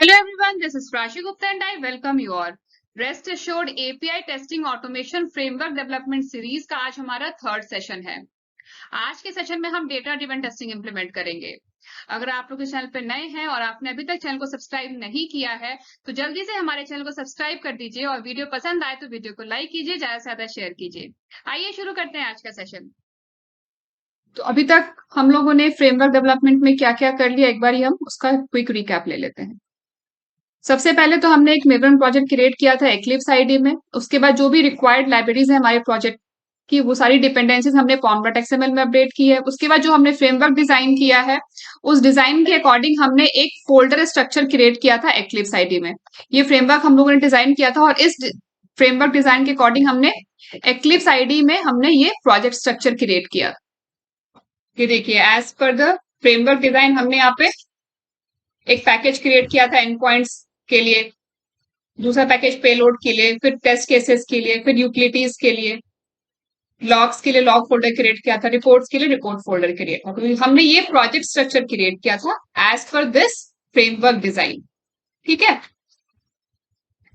Hello everyone, this is Rashi Gupta and I welcome you all. Rest Assured API testing automation framework development series का आज हमारा third session है। आज के session में हम डेटा ड्रिवन टेस्टिंग इंप्लीमेंट करेंगे। अगर आप लोग इस चैनल पे नए हैं और आपने अभी तक चैनल को सब्सक्राइब नहीं किया है तो जल्दी से हमारे चैनल को सब्सक्राइब कर दीजिए और वीडियो पसंद आए तो वीडियो को लाइक कीजिए, ज्यादा से ज्यादा शेयर कीजिए। आइए शुरू करते हैं आज का सेशन। तो अभी तक हम लोगों ने फ्रेमवर्क डेवलपमेंट में क्या क्या कर लिया, एक बार हम उसका क्विक रिकैप ले लेते हैं। सबसे पहले तो हमने एक मेवन प्रोजेक्ट क्रिएट किया था एक्लिप्स आईडी में। उसके बाद जो भी रिक्वायर्ड लाइब्रेरीज है हमारे प्रोजेक्ट की, वो सारी डिपेंडेंसीज हमने फॉर्म.xml में अपडेट की है। उसके बाद जो हमने फ्रेमवर्क डिजाइन किया है, उस डिजाइन के अकॉर्डिंग हमने एक फोल्डर स्ट्रक्चर क्रिएट किया था एक्लिप्स आईडी में। ये फ्रेमवर्क हम लोगों ने डिजाइन किया था और इस फ्रेमवर्क डिजाइन के अकॉर्डिंग हमने एक्लिप्स आईडी में हमने ये प्रोजेक्ट स्ट्रक्चर क्रिएट किया। ये देखिए, as per the framework design हमने यहाँ पे एक पैकेज क्रिएट किया था एंड पॉइंट्स के लिए, दूसरा पैकेज पेलोड के लिए, फिर टेस्ट केसेस के लिए, फिर यूटिलिटीज के लिए, लॉग्स के लिए लॉग फोल्डर क्रिएट किया था, रिपोर्ट्स के लिए रिपोर्ट फोल्डर क्रिएट था। तो हमने ये प्रोजेक्ट स्ट्रक्चर क्रिएट किया था as per this framework design. ठीक है,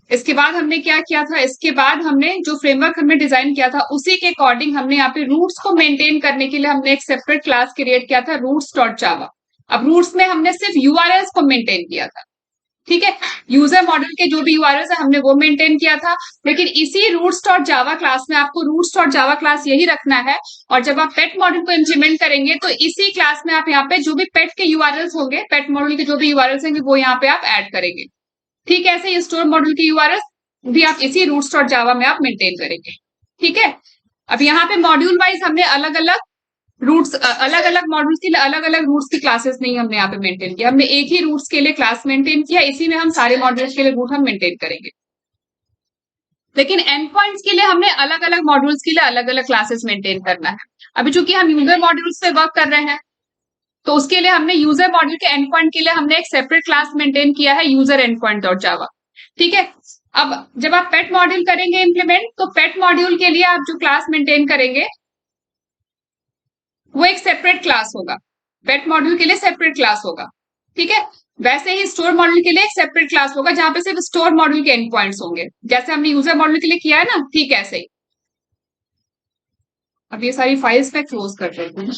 इसके बाद हमने क्या किया था, इसके बाद हमने जो फ्रेमवर्क हमने डिजाइन किया था उसी के अकॉर्डिंग हमने यहाँ पे रूट्स को मेंटेन करने के लिए हमने एक सेपरेट क्लास क्रिएट किया था, रूट्स.जावा। अब रूट्स में हमने सिर्फ यूआरएल्स को मेंटेन किया था। ठीक है, यूजर मॉडल के जो भी यूआरएल्स है हमने वो मेंटेन किया था, लेकिन इसी रूट्स.जावा क्लास में आपको रूट्स.जावा क्लास यही रखना है। और जब आप पेट मॉडल को इंप्लीमेंट करेंगे तो इसी क्लास में आप यहाँ पे जो भी पेट के यूआरएल्स होंगे, पेट मॉडल के जो भी यूआरएल्स होंगे वो यहाँ पे आप ऐड करेंगे। ठीक है, ऐसे ही स्टोर मॉडल के यूआरएल्स भी आप इसी रूट्स.जावा में आप मेंटेन करेंगे। ठीक है, अब यहाँ पे मॉड्यूल वाइज हमने अलग अलग रूट्स, अलग अलग मॉड्यूल्स के लिए अलग अलग रूट्स की क्लासेस नहीं हमने यहाँ पे मेंटेन किया, हमने एक ही रूट्स के लिए क्लास मेंटेन किया। इसी में हम सारे मॉड्यूल्स के लिए रूट हम मेंटेन करेंगे, लेकिन एंड पॉइंट्स के लिए हमने अलग अलग मॉड्यूल्स के लिए अलग अलग क्लासेस मेंटेन करना है। अभी चूंकि हम यूजर मॉड्यूल्स पे वर्क कर रहे हैं तो उसके लिए हमने यूजर मॉड्यूल के एंड पॉइंट के लिए हमने एक सेपरेट क्लास मेंटेन किया है, यूजर एंड पॉइंट.जावा। ठीक है, अब जब आप पेट मॉड्यूल करेंगे इंप्लीमेंट तो पेट मॉड्यूल के लिए आप जो क्लास मेंटेन करेंगे वो एक सेपरेट क्लास होगा, पेट मॉड्यूल के लिए सेपरेट क्लास होगा। ठीक है, वैसे ही स्टोर मॉड्यूल के लिए एक सेपरेट क्लास होगा जहां पे सिर्फ स्टोर मॉड्यूल के एंड पॉइंट्स होंगे, जैसे हमने यूजर मॉड्यूल के लिए किया है ना, ठीक है ऐसे ही। अब ये सारी फाइल्स मैं क्लोज कर देती हूँ।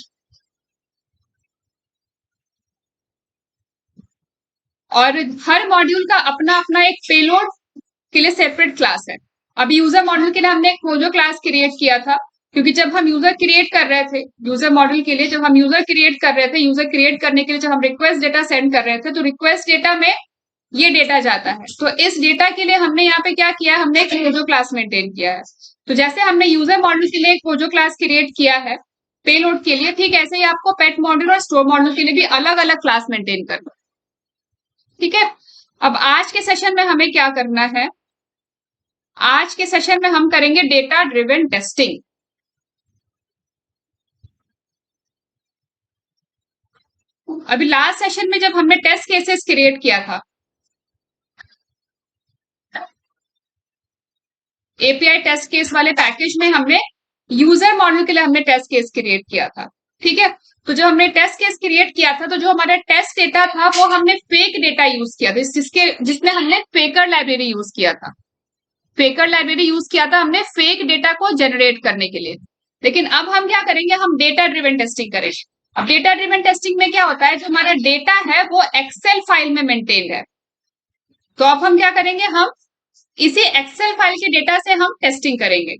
और हर मॉड्यूल का अपना अपना एक पेलोड के लिए सेपरेट क्लास है। अभी यूजर मॉड्यूल के लिए हमने एक मोजो क्लास क्रिएट किया था, क्योंकि जब हम यूजर क्रिएट कर रहे थे, यूजर मॉड्यूल के लिए जब हम यूजर क्रिएट कर रहे थे, यूजर क्रिएट करने के लिए जब हम रिक्वेस्ट डेटा सेंड कर रहे थे तो रिक्वेस्ट डेटा में ये डेटा जाता है। तो इस डेटा के लिए हमने यहाँ पे क्या किया, हमने एक मोजो क्लास मेंटेन किया है। तो जैसे हमने यूजर मॉड्यूल के लिए एक मोजो क्लास क्रिएट किया है पेलोड के लिए, ठीक ऐसे ही आपको पेट मॉड्यूल और स्टोर मॉड्यूल के लिए भी अलग अलग क्लास मेंटेन करना। ठीक है, अब आज के सेशन में हमें क्या करना है, आज के सेशन में हम करेंगे डेटा ड्रिवन टेस्टिंग। अभी लास्ट सेशन में जब हमने टेस्ट केसेस क्रिएट किया था, एपीआई टेस्ट केस वाले पैकेज में हमने यूजर मॉड्यूल के लिए हमने टेस्ट केस क्रिएट किया था। ठीक है, तो जब हमने टेस्ट केस क्रिएट किया था तो जो हमारा टेस्ट डेटा था वो हमने फेक डेटा यूज किया था, जिसमें हमने फेकर लाइब्रेरी यूज किया था। फेकर लाइब्रेरी यूज किया था हमने फेक डेटा को जनरेट करने के लिए। लेकिन अब हम क्या करेंगे, हम डेटा ड्रिवन टेस्टिंग करेंगे। अब डेटा ड्रिवन टेस्टिंग में क्या होता है, जो हमारा डेटा है वो एक्सेल फाइल में मेंटेन है। तो अब हम क्या करेंगे, हम इसी एक्सेल फाइल के डेटा से हम टेस्टिंग करेंगे।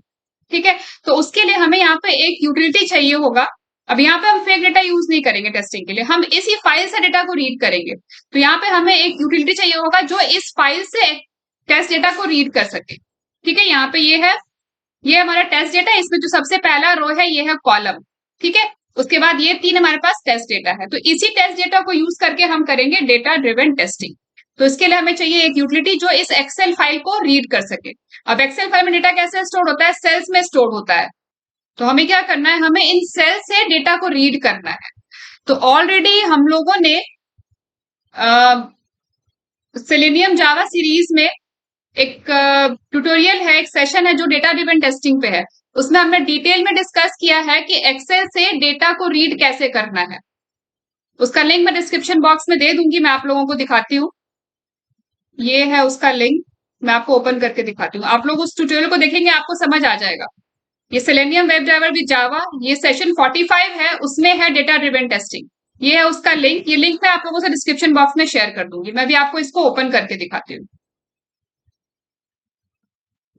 ठीक है, तो उसके लिए हमें यहाँ पे एक यूटिलिटी चाहिए होगा। अब यहाँ पे हम फेक डेटा यूज नहीं करेंगे टेस्टिंग के लिए, हम इसी फाइल से डेटा को रीड करेंगे। तो यहाँ पे हमें एक यूटिलिटी चाहिए होगा जो इस फाइल से टेस्ट डेटा को रीड कर सके। ठीक है, यहाँ पे ये है, ये हमारा टेस्ट डेटा, इसमें जो सबसे पहला रो है ये है कॉलम। ठीक है, उसके बाद ये तीन हमारे पास टेस्ट डेटा है। तो इसी टेस्ट डेटा को यूज करके हम करेंगे डेटा ड्रिवन टेस्टिंग। तो इसके लिए हमें चाहिए एक यूटिलिटी जो इस एक्सेल फाइल को रीड कर सके। अब एक्सेल फाइल में डेटा कैसे स्टोर होता है, सेल्स में स्टोर होता है। तो हमें क्या करना है, हमें इन सेल्स से डेटा को रीड करना है। तो ऑलरेडी हम लोगों ने सेलेनियम जावा सीरीज में एक ट्यूटोरियल है, एक सेशन है जो डेटा ड्रिवन टेस्टिंग पे है। उसमें हमने डिटेल में डिस्कस किया है कि एक्सेल से डेटा को रीड कैसे करना है। उसका लिंक मैं डिस्क्रिप्शन बॉक्स में दे दूंगी, मैं आप लोगों को दिखाती हूँ। ये है उसका लिंक, मैं आपको ओपन करके दिखाती हूँ। आप लोग उस ट्यूटोरियल को देखेंगे, आपको समझ आ जाएगा। ये selenium web driver with Java, ये सेशन 45 है, उसमें है डेटा ड्रिवन टेस्टिंग। ये है उसका लिंक, ये लिंक मैं आप लोगों से डिस्क्रिप्शन बॉक्स में शेयर कर दूंगी। मैं भी आपको इसको ओपन करके दिखाती हूँ।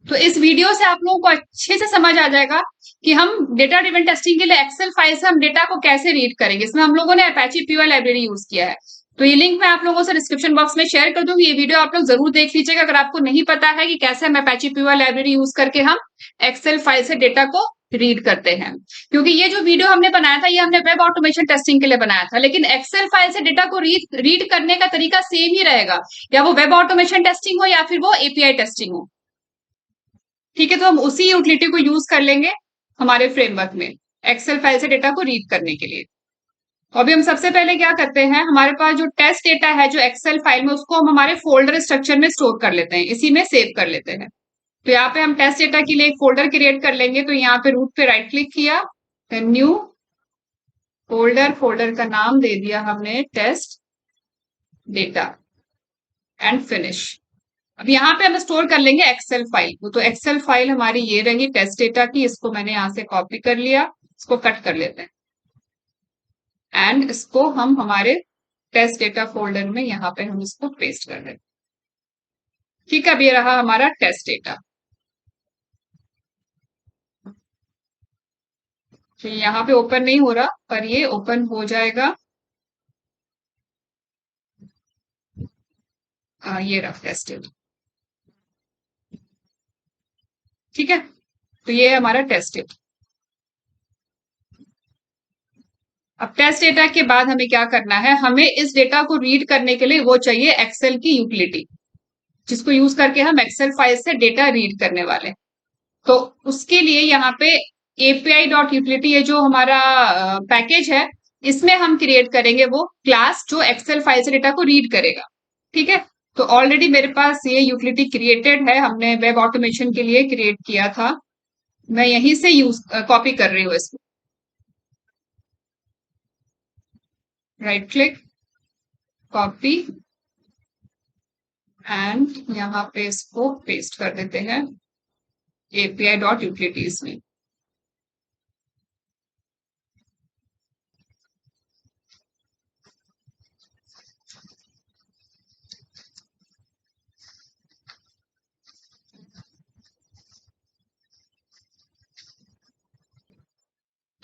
तो इस वीडियो से आप लोगों को अच्छे से समझ आ जाएगा कि हम डेटा ड्रिवन टेस्टिंग के लिए एक्सेल फाइल से हम डेटा को कैसे रीड करेंगे। इसमें हम लोगों ने अपैची पीवाई लाइब्रेरी यूज किया है। तो ये लिंक मैं आप लोगों से डिस्क्रिप्शन बॉक्स में शेयर कर दूंगी। ये वीडियो आप लोग जरूर देख लीजिएगा अगर आपको नहीं पता है कि कैसे हम अपैची पीवाई लाइब्रेरी यूज करके हम एक्सेल फाइल से डेटा को रीड करते हैं। क्योंकि ये जो वीडियो हमने बनाया था, ये हमने वेब ऑटोमेशन टेस्टिंग के लिए बनाया था, लेकिन एक्सेल फाइल से डेटा को रीड करने का तरीका सेम ही रहेगा, या वो वेब ऑटोमेशन टेस्टिंग हो या फिर वो एपीआई टेस्टिंग हो। ठीक है, तो हम उसी यूटिलिटी को यूज कर लेंगे हमारे फ्रेमवर्क में एक्सेल फाइल से डेटा को रीड करने के लिए। तो अभी हम सबसे पहले क्या करते हैं, हमारे पास जो टेस्ट डेटा है जो एक्सेल फाइल में, उसको हम हमारे फोल्डर स्ट्रक्चर में स्टोर कर लेते हैं, इसी में सेव कर लेते हैं। तो यहाँ पे हम टेस्ट डेटा के लिए एक फोल्डर क्रिएट कर लेंगे। तो यहाँ पे रूट पे राइट क्लिक किया, न्यू फोल्डर, फोल्डर का नाम दे दिया हमने टेस्ट डेटा एंड फिनिश। अब यहाँ पे हम स्टोर कर लेंगे एक्सेल फाइल को। तो एक्सेल फाइल हमारी ये रही टेस्ट डेटा की, इसको मैंने यहाँ से कॉपी कर लिया, इसको कट कर लेते हैं एंड इसको हम हमारे टेस्ट डेटा फोल्डर में यहाँ पे हम इसको पेस्ट कर देते हैं। ठीक है, अब ये रहा हमारा टेस्ट डेटा। तो यहाँ पे ओपन नहीं हो रहा, पर ये ओपन हो जाएगा। ये रहा टेस्ट डेटा। ठीक है, तो ये है हमारा टेस्ट डेटा। अब टेस्ट डेटा के बाद हमें क्या करना है, हमें इस डेटा को रीड करने के लिए वो चाहिए एक्सेल की यूटिलिटी, जिसको यूज करके हम एक्सेल फाइल से डेटा रीड करने वाले। तो उसके लिए यहाँ पे एपीआई डॉट यूटिलिटी, ये जो हमारा पैकेज है, इसमें हम क्रिएट करेंगे वो क्लास जो एक्सेल फाइल से डेटा को रीड करेगा। ठीक है, तो ऑलरेडी मेरे पास ये यूटिलिटी क्रिएटेड है, हमने वेब ऑटोमेशन के लिए क्रिएट किया था। मैं यहीं से यूज कॉपी कर रही हूँ इसको। राइट क्लिक, कॉपी एंड यहाँ पे इसको पेस्ट कर देते हैं एपीआई डॉट यूटिलिटीज में।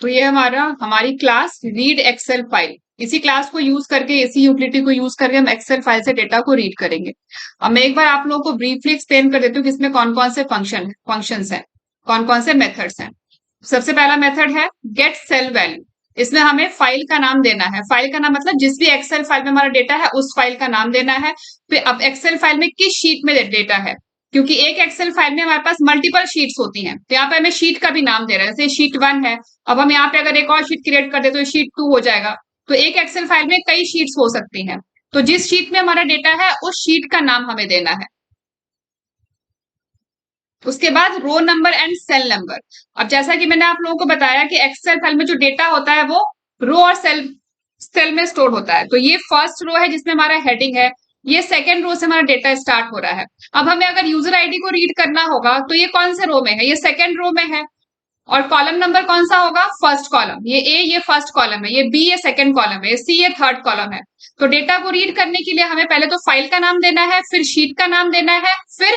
तो ये हमारी क्लास रीड एक्सेल फाइल, इसी क्लास को यूज करके, इसी यूटिलिटी को यूज करके हम एक्सेल फाइल से डेटा को रीड करेंगे। अब मैं एक बार आप लोगों को ब्रीफली एक्सप्लेन कर देती हूँ कि इसमें कौन कौन से फंक्शंस हैं, कौन कौन से मेथड्स हैं। सबसे पहला मेथड है गेट सेल वैल्यू। इसमें हमें फाइल का नाम देना है। फाइल का नाम मतलब जिस भी एक्सेल फाइल में हमारा डेटा है उस फाइल का नाम देना है। फिर अब एक्सेल फाइल में किस शीट में डेटा है, क्योंकि एक एक्सेल फाइल में हमारे पास मल्टीपल शीट्स होती हैं, तो यहाँ पे हमें शीट का भी नाम दे रहे हैं, जैसे शीट 1 है। अब हम यहाँ पे अगर एक और शीट क्रिएट कर दे तो शीट 2 हो जाएगा। तो एक एक्सेल फाइल में कई शीट्स हो सकती हैं, तो जिस शीट में हमारा डेटा है उस शीट का नाम हमें देना है। उसके बाद row number and cell number. अब जैसा कि मैंने आप लोगों को बताया कि एक्सेल फाइल में जो डेटा होता है वो रो और सेल में स्टोर होता है। तो ये फर्स्ट रो है जिसमें हमारा हेडिंग है, ये सेकेंड रो से हमारा डेटा स्टार्ट हो रहा है। अब हमें अगर यूजर आईडी को रीड करना होगा तो ये कौन से रो में है, ये सेकेंड रो में है। और कॉलम नंबर कौन सा होगा, फर्स्ट कॉलम। ये ए ये फर्स्ट कॉलम है, ये बी ये सेकंड कॉलम है, ये सी ये थर्ड कॉलम है। तो डेटा को रीड करने के लिए हमें पहले तो फाइल का नाम देना है, फिर शीट का नाम देना है, फिर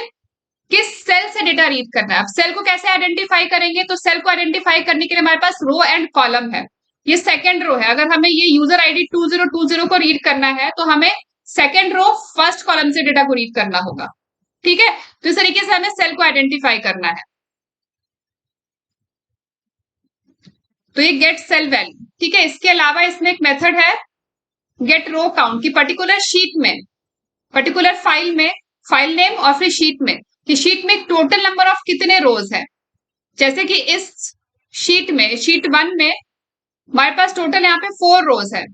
किस सेल से डेटा रीड करना है। अब सेल को कैसे आइडेंटिफाई करेंगे, तो सेल को आइडेंटिफाई करने के लिए हमारे पास रो एंड कॉलम है। ये सेकंड रो है, अगर हमें ये यूजर आईडी 2020 को रीड करना है तो हमें सेकंड रो फर्स्ट कॉलम से डेटा को रीड करना होगा। ठीक है, तो इस तरीके से हमें सेल को आइडेंटिफाई करना है। तो ये गेट सेल वैल्यू। ठीक है, इसके अलावा इसमें एक मेथड है गेट रो काउंट, की पर्टिकुलर शीट में, पर्टिकुलर फाइल में, फाइल नेम और फिर शीट में, कि शीट में टोटल नंबर ऑफ कितने रोज है। जैसे कि इस शीट में, शीट 1 में हमारे पास टोटल यहाँ पे 4 रोज है।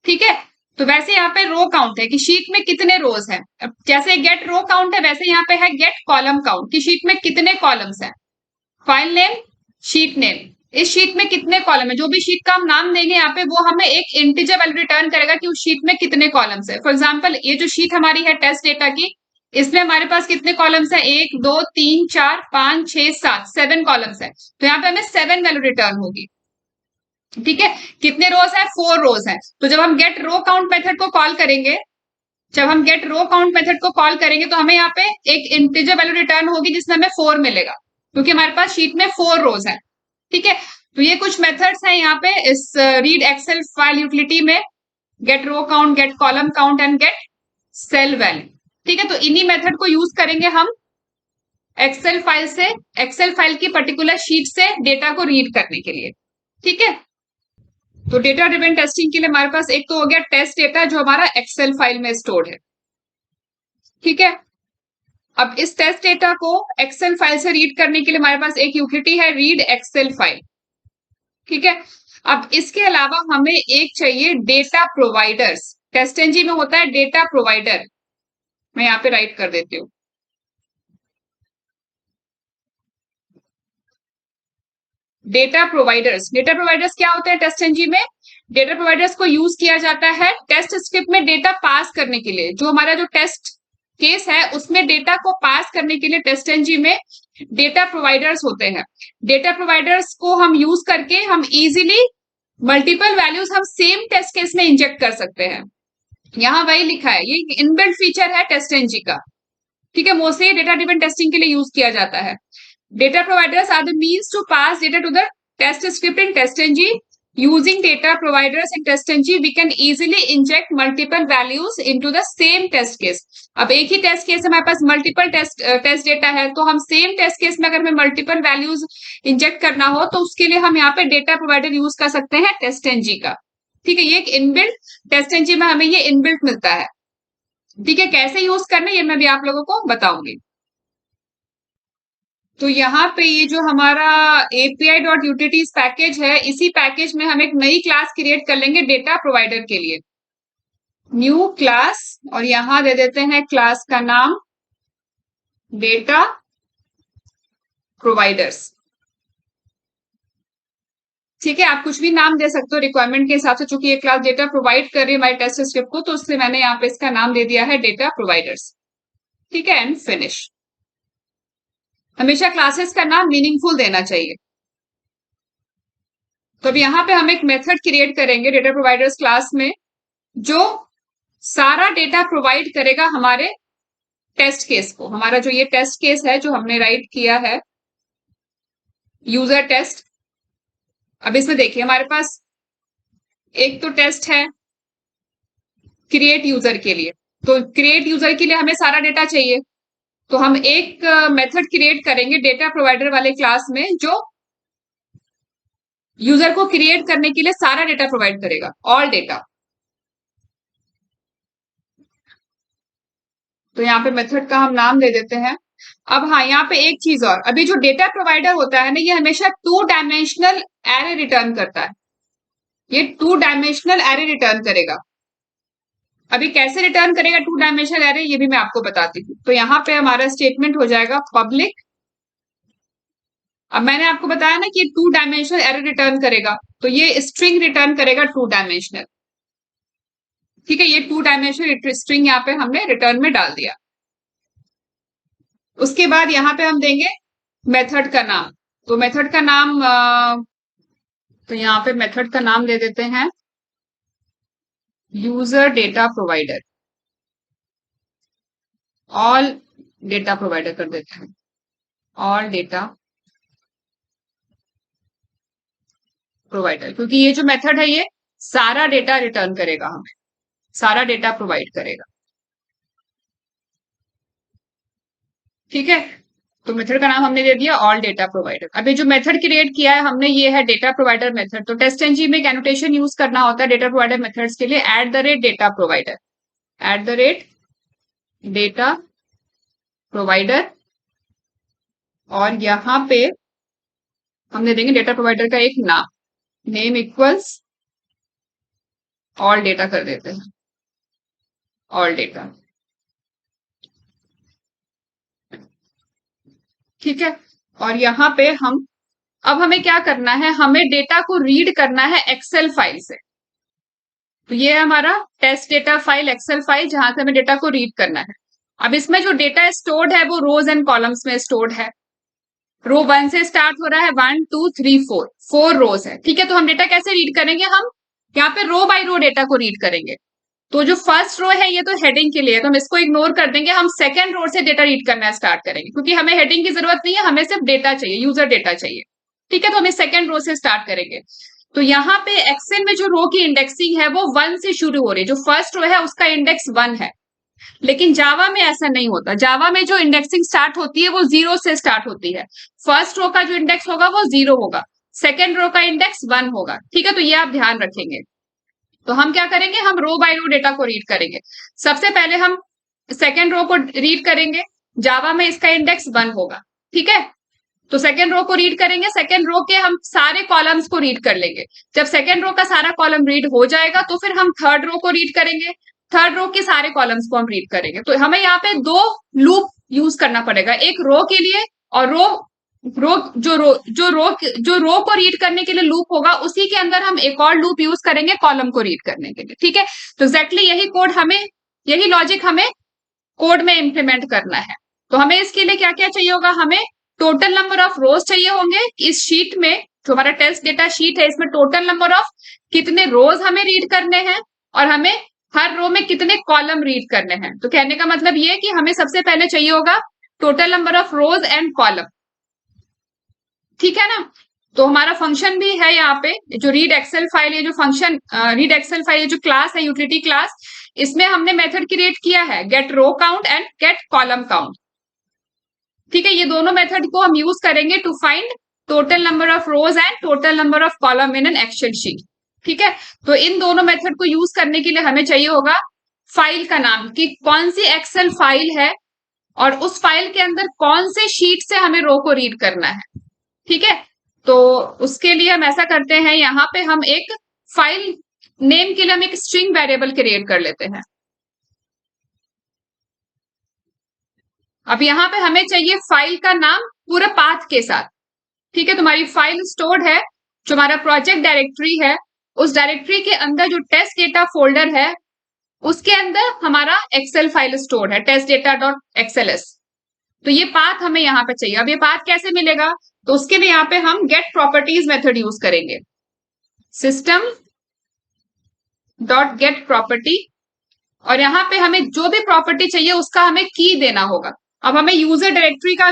ठीक है, तो वैसे यहाँ पे रो काउंट है कि शीट में कितने रोज है। जैसे गेट रो काउंट है, वैसे यहाँ पे है गेट कॉलम काउंट, कि शीट में कितने कॉलम्स है। फाइल नेम, शीट नेम, इस शीट में कितने कॉलम है, जो भी शीट का हम नाम देंगे यहाँ पे वो हमें एक इंटीजर वैल्यू रिटर्न करेगा कि उस शीट में कितने कॉलम्स है। फॉर एग्जांपल ये जो शीट हमारी है टेस्ट डेटा की, इसमें हमारे पास कितने कॉलम्स है, 1 2 3 4 5 6 7, 7 कॉलम्स है। तो यहाँ पे हमें 7 वैल्यू रिटर्न होगी। ठीक है, कितने रोज है, 4 रोज है। तो जब हम गेट रो काउंट मेथड को कॉल करेंगे, जब हम गेट रो काउंट मेथड को कॉल करेंगे तो हमें यहाँ पे एक इंटीजर वैल्यू रिटर्न होगी जिसमें हमें 4 मिलेगा, क्योंकि हमारे पास शीट में 4 रोज है। ठीक है, तो ये कुछ मेथड्स हैं यहाँ पे इस रीड एक्सेल फाइल यूटिलिटी में, get row count, get column count and get cell value. ठीक है, तो इन्हीं मेथड को यूज करेंगे हम एक्सेल फाइल से, एक्सेल फाइल की पर्टिकुलर शीट से डेटा को रीड करने के लिए। ठीक है, तो डेटा ड्रिवन टेस्टिंग के लिए हमारे पास एक तो हो गया टेस्ट डेटा जो हमारा एक्सेल फाइल में स्टोर्ड है। ठीक है, अब इस टेस्ट डेटा को एक्सेल फाइल से रीड करने के लिए हमारे पास एक यूटिलिटी है रीड एक्सेल फाइल। ठीक है, अब इसके अलावा हमें एक चाहिए डेटा प्रोवाइडर्स। टेस्टएनजी में होता है डेटा प्रोवाइडर, मैं यहाँ पे राइट कर देती हूँ। डेटा प्रोवाइडर्स, डेटा प्रोवाइडर्स क्या होते हैं टेस्टएनजी में? डेटा प्रोवाइडर्स को यूज किया जाता है टेस्ट स्क्रिप्ट में डेटा पास करने के लिए। जो हमारा जो टेस्ट केस है उसमें डेटा को पास करने के लिए टेस्टएनजी में डेटा प्रोवाइडर्स होते हैं। डेटा प्रोवाइडर्स को हम यूज करके हम इजीली मल्टीपल वैल्यूज हम सेम टेस्ट केस में इंजेक्ट कर सकते हैं। यहाँ वही लिखा है, ये इनबिल्ट फीचर है टेस्टएनजी का। ठीक है, मोस्टली डेटा ड्रिवन टेस्टिंग के लिए यूज किया जाता है। Data providers are the means to pass data to the test script in TestNG. Using data providers in TestNG, we can easily inject multiple values into the same test case. अब एक ही test case हमारे पास multiple test data है, तो हम same taste case में अगर हमें multiple values inject करना हो तो उसके लिए हम यहाँ पे डेटा प्रोवाइडर यूज कर सकते हैं टेस्टएनजी का। ठीक है, ये एक इनबिल्ट टेस्टएनजी में हमें ये इनबिल्ट मिलता है। ठीक है, कैसे यूज करना है ये मैं भी आप लोगों को बताऊंगी। तो यहाँ पे ये जो हमारा api.utilities पैकेज है, इसी पैकेज में हम एक नई क्लास क्रिएट कर लेंगे डेटा प्रोवाइडर के लिए। न्यू क्लास, और यहां दे देते हैं क्लास का नाम डेटा प्रोवाइडर्स। ठीक है, आप कुछ भी नाम दे सकते हो रिक्वायरमेंट के हिसाब से, चूंकि ये क्लास डेटा प्रोवाइड कर रही है हमारे टेस्ट स्क्रिप्ट को, तो इसलिए मैंने यहाँ पे इसका नाम दे दिया है डेटा प्रोवाइडर्स। ठीक है, एंड फिनिश। हमेशा क्लासेस का नाम मीनिंगफुल देना चाहिए। तो अब यहाँ पे हम एक मेथड क्रिएट करेंगे डेटा प्रोवाइडर्स क्लास में, जो सारा डेटा प्रोवाइड करेगा हमारे टेस्ट केस को। हमारा जो ये टेस्ट केस है जो हमने राइट किया है यूजर टेस्ट, अब इसमें देखिए हमारे पास एक तो टेस्ट है क्रिएट यूजर के लिए, तो क्रिएट यूजर के लिए हमें सारा डेटा चाहिए, तो हम एक मेथड क्रिएट करेंगे डेटा प्रोवाइडर वाले क्लास में जो यूजर को क्रिएट करने के लिए सारा डेटा प्रोवाइड करेगा, ऑल डेटा। तो यहाँ पे मेथड का हम नाम दे देते हैं। अब हाँ, यहाँ पे एक चीज और, अभी जो डेटा प्रोवाइडर होता है ना, ये हमेशा 2 डायमेंशनल एरे रिटर्न करता है। ये 2 डायमेंशनल एरे रिटर्न करेगा। अभी कैसे रिटर्न करेगा 2 डायमेंशनल एरे, ये भी मैं आपको बताती हूँ। तो यहाँ पे हमारा स्टेटमेंट हो जाएगा पब्लिक। अब मैंने आपको बताया ना कि 2 डायमेंशनल एरे रिटर्न करेगा, तो ये स्ट्रिंग रिटर्न करेगा 2 डायमेंशनल। ठीक है, ये 2 डायमेंशनल स्ट्रिंग यहाँ पे हमने रिटर्न में डाल दिया। उसके बाद यहाँ पे हम देंगे मेथड का नाम। तो मेथड का नाम तो यहाँ पे मेथड का नाम दे देते हैं user data provider, all data provider कर देते हैं, ऑल डेटा प्रोवाइडर, क्योंकि ये जो मेथड है ये सारा डेटा रिटर्न करेगा, हमें सारा डेटा प्रोवाइड करेगा। ठीक है, तो मेथड का नाम हमने दे दिया ऑल डेटा प्रोवाइडर। अभी जो मेथड क्रिएट किया है हमने, ये है डेटा प्रोवाइडर मेथड। तो टेस्टएनजी में एक एनोटेशन यूज करना होता है डेटा प्रोवाइडर मेथड्स के लिए, @डेटा प्रोवाइडर, @डेटा प्रोवाइडर, और यहां पे हमने देंगे डेटा प्रोवाइडर का एक नाम, नेम इक्वल्स ऑल डेटा कर देते हैं, ऑल डेटा। ठीक है, और यहाँ पे अब हमें क्या करना है, हमें डेटा को रीड करना है एक्सेल फाइल से। तो ये है हमारा test data file, excel file, जहां से हमें डेटा को रीड करना है। अब इसमें जो डेटा स्टोर्ड है वो रोज एंड कॉलम्स में स्टोर्ड है। रो 1 से स्टार्ट हो रहा है, 1 2 3 4, 4 रोज है। ठीक है, तो हम डेटा कैसे रीड करेंगे, हम यहाँ पे रो बाय रो डेटा को रीड करेंगे। तो जो फर्स्ट रो है ये तो हेडिंग के लिए है, तो हम इसको इग्नोर कर देंगे, हम सेकंड रो से डेटा रीड करना स्टार्ट करेंगे, क्योंकि हमें हेडिंग की जरूरत नहीं है, हमें सिर्फ डेटा चाहिए, यूजर डेटा चाहिए। ठीक है, तो हम सेकंड रो से स्टार्ट करेंगे। तो यहाँ पे एक्सेल में जो रो की इंडेक्सिंग है वो 1 से शुरू हो रही है, जो फर्स्ट रो है उसका इंडेक्स 1 है। लेकिन जावा में ऐसा नहीं होता, जावा में जो इंडेक्सिंग स्टार्ट होती है वो 0 से स्टार्ट होती है। फर्स्ट रो का जो इंडेक्स होगा वो 0 होगा, सेकेंड रो का इंडेक्स 1 होगा। ठीक है, तो ये आप ध्यान रखेंगे। तो हम क्या करेंगे, हम रो बाय रो डेटा को रीड करेंगे। सबसे पहले हम सेकेंड रो को रीड करेंगे, जावा में इसका इंडेक्स 1 होगा। ठीक है, तो सेकेंड रो को रीड करेंगे, सेकेंड रो के हम सारे कॉलम्स को रीड कर लेंगे। जब सेकेंड रो का सारा कॉलम रीड हो जाएगा तो फिर हम थर्ड रो को रीड करेंगे, थर्ड रो के सारे कॉलम्स को हम रीड करेंगे। तो हमें यहाँ पे दो लूप यूज करना पड़ेगा, एक रो के लिए और जो रो को रीड करने के लिए लूप होगा उसी के अंदर हम एक और लूप यूज करेंगे कॉलम को रीड करने के लिए। ठीक है, तो एग्जैक्टली यही कोड हमें, यही लॉजिक हमें कोड में इंप्लीमेंट करना है। तो हमें इसके लिए क्या क्या चाहिए होगा, हमें टोटल नंबर ऑफ रोज चाहिए होंगे। इस शीट में जो हमारा टेस्ट डेटा शीट है इसमें टोटल नंबर ऑफ कितने रोज हमें रीड करने हैं और हमें हर रो में कितने कॉलम रीड करने हैं। तो कहने का मतलब ये कि हमें सबसे पहले चाहिए होगा total number of rows and column. ठीक है ना, तो हमारा फंक्शन भी है यहाँ पे, जो रीड एक्सेल फाइल, ये जो फंक्शन रीड एक्सेल फाइल, ये जो क्लास है यूटिलिटी क्लास, इसमें हमने मेथड क्रिएट किया है get row count and get column count. ठीक है, ये दोनों मेथड को हम यूज करेंगे to find total number of rows and total number of column in an excel sheet. ठीक है, तो इन दोनों मेथड को यूज करने के लिए हमें चाहिए होगा फाइल का नाम, कि कौन सी एक्सेल फाइल है और उस फाइल के अंदर कौन से शीट से हमें रो को रीड करना है। ठीक है, तो उसके लिए हम ऐसा करते हैं, यहाँ पे हम एक फाइल नेम के लिए हम एक स्ट्रिंग वेरिएबल क्रिएट कर लेते हैं। अब यहाँ पे हमें चाहिए फाइल का नाम पूरे पाथ के साथ। ठीक है, तुम्हारी फाइल स्टोर्ड है, जो हमारा प्रोजेक्ट डायरेक्टरी है, उस डायरेक्टरी के अंदर जो टेस्ट डेटा फोल्डर है उसके अंदर हमारा एक्सेल फाइल स्टोर है, टेस्ट डेटा डॉट एक्सएलएस। तो ये पाथ हमें यहाँ पे चाहिए। अब ये पाथ कैसे मिलेगा, तो उसके लिए यहाँ पे हम गेट प्रॉपर्टीज मेथड यूज करेंगे, सिस्टम डॉट गेट प्रॉपर्टी, और यहाँ पे हमें जो भी प्रॉपर्टी चाहिए उसका हमें की देना होगा। अब हमें यूजर डायरेक्टरी का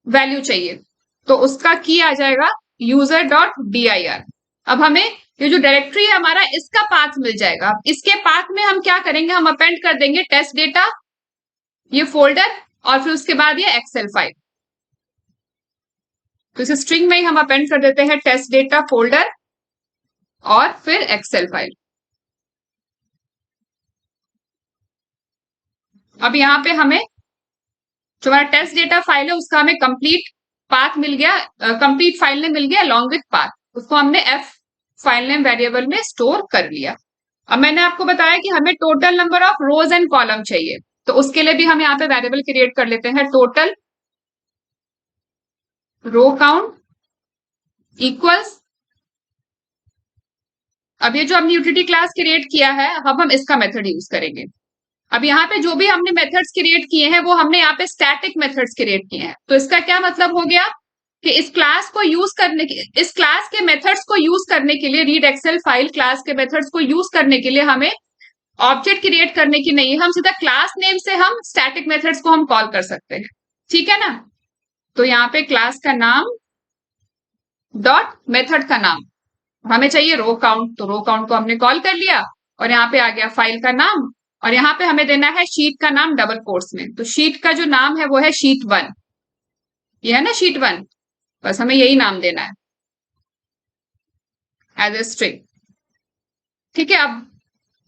वैल्यू चाहिए, तो उसका की आ जाएगा यूजर डॉट dir। अब हमें ये जो डायरेक्टरी है हमारा इसका पाथ मिल जाएगा। इसके पाथ में हम क्या करेंगे, हम अपेंड कर देंगे टेस्ट डेटा, ये फोल्डर, और फिर उसके बाद ये एक्सेल फाइल। तो इस स्ट्रिंग में ही हम अपेंड कर देते हैं टेस्ट डेटा फोल्डर और फिर एक्सेल फाइल। अब यहाँ पे हमें जो हमारा टेस्ट डेटा फाइल है उसका हमें कंप्लीट पाथ मिल गया, कंप्लीट फाइल नेम मिल गया अलॉन्ग विथ पाथ, उसको हमने एफ फाइल नेम वेरिएबल में स्टोर कर लिया। अब मैंने आपको बताया कि हमें total number of rows and column चाहिए, तो उसके लिए भी हम यहाँ पे वेरिएबल क्रिएट कर लेते हैं, टोटल रो काउंट इक्वल्स। अब ये जो हमने यूटिलिटी क्लास क्रिएट किया है, अब हम इसका मेथड यूज करेंगे। अब यहाँ पे जो भी हमने मेथड्स क्रिएट किए हैं वो हमने यहाँ पे स्टैटिक मेथड्स क्रिएट किए हैं। तो इसका क्या मतलब हो गया कि इस क्लास को यूज करने के, इस क्लास के मेथड्स को यूज करने के लिए, रीड एक्सेल फाइल क्लास के मेथड्स को यूज करने के लिए हमें ऑब्जेक्ट क्रिएट करने की नहीं है, हम सीधा क्लास नेम से हम स्टैटिक मेथड्स को हम कॉल कर सकते हैं। ठीक है ना, तो यहाँ पे क्लास का नाम डॉट मेथड का नाम, हमें चाहिए रो काउंट, तो रो काउंट को हमने कॉल कर लिया, और यहाँ पे आ गया फाइल का नाम, और यहाँ पे हमें देना है शीट का नाम डबल कोट्स में। तो शीट का जो नाम है वो है शीट 1, ये है ना शीट 1, बस हमें यही नाम देना है एज ए स्ट्रिंग। ठीक है, अब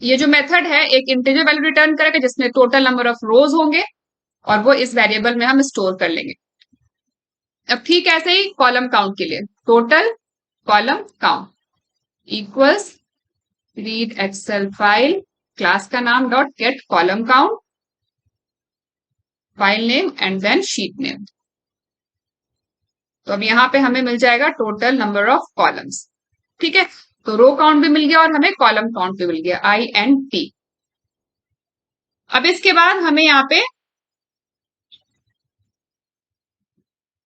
ये जो मेथड है एक इंटीजर वैल्यू रिटर्न करेगा जिसमें टोटल नंबर ऑफ रोज होंगे, और वो इस वेरिएबल में हम स्टोर कर लेंगे। अब ठीक ऐसे ही कॉलम काउंट के लिए, total column count equals read excel file class का नाम dot get column count, file name and then sheet name. तो अब यहाँ पे हमें मिल जाएगा टोटल नंबर ऑफ कॉलम्स। ठीक है, तो रो काउंट भी मिल गया और हमें कॉलम काउंट भी मिल गया, INT। अब इसके बाद हमें यहाँ पे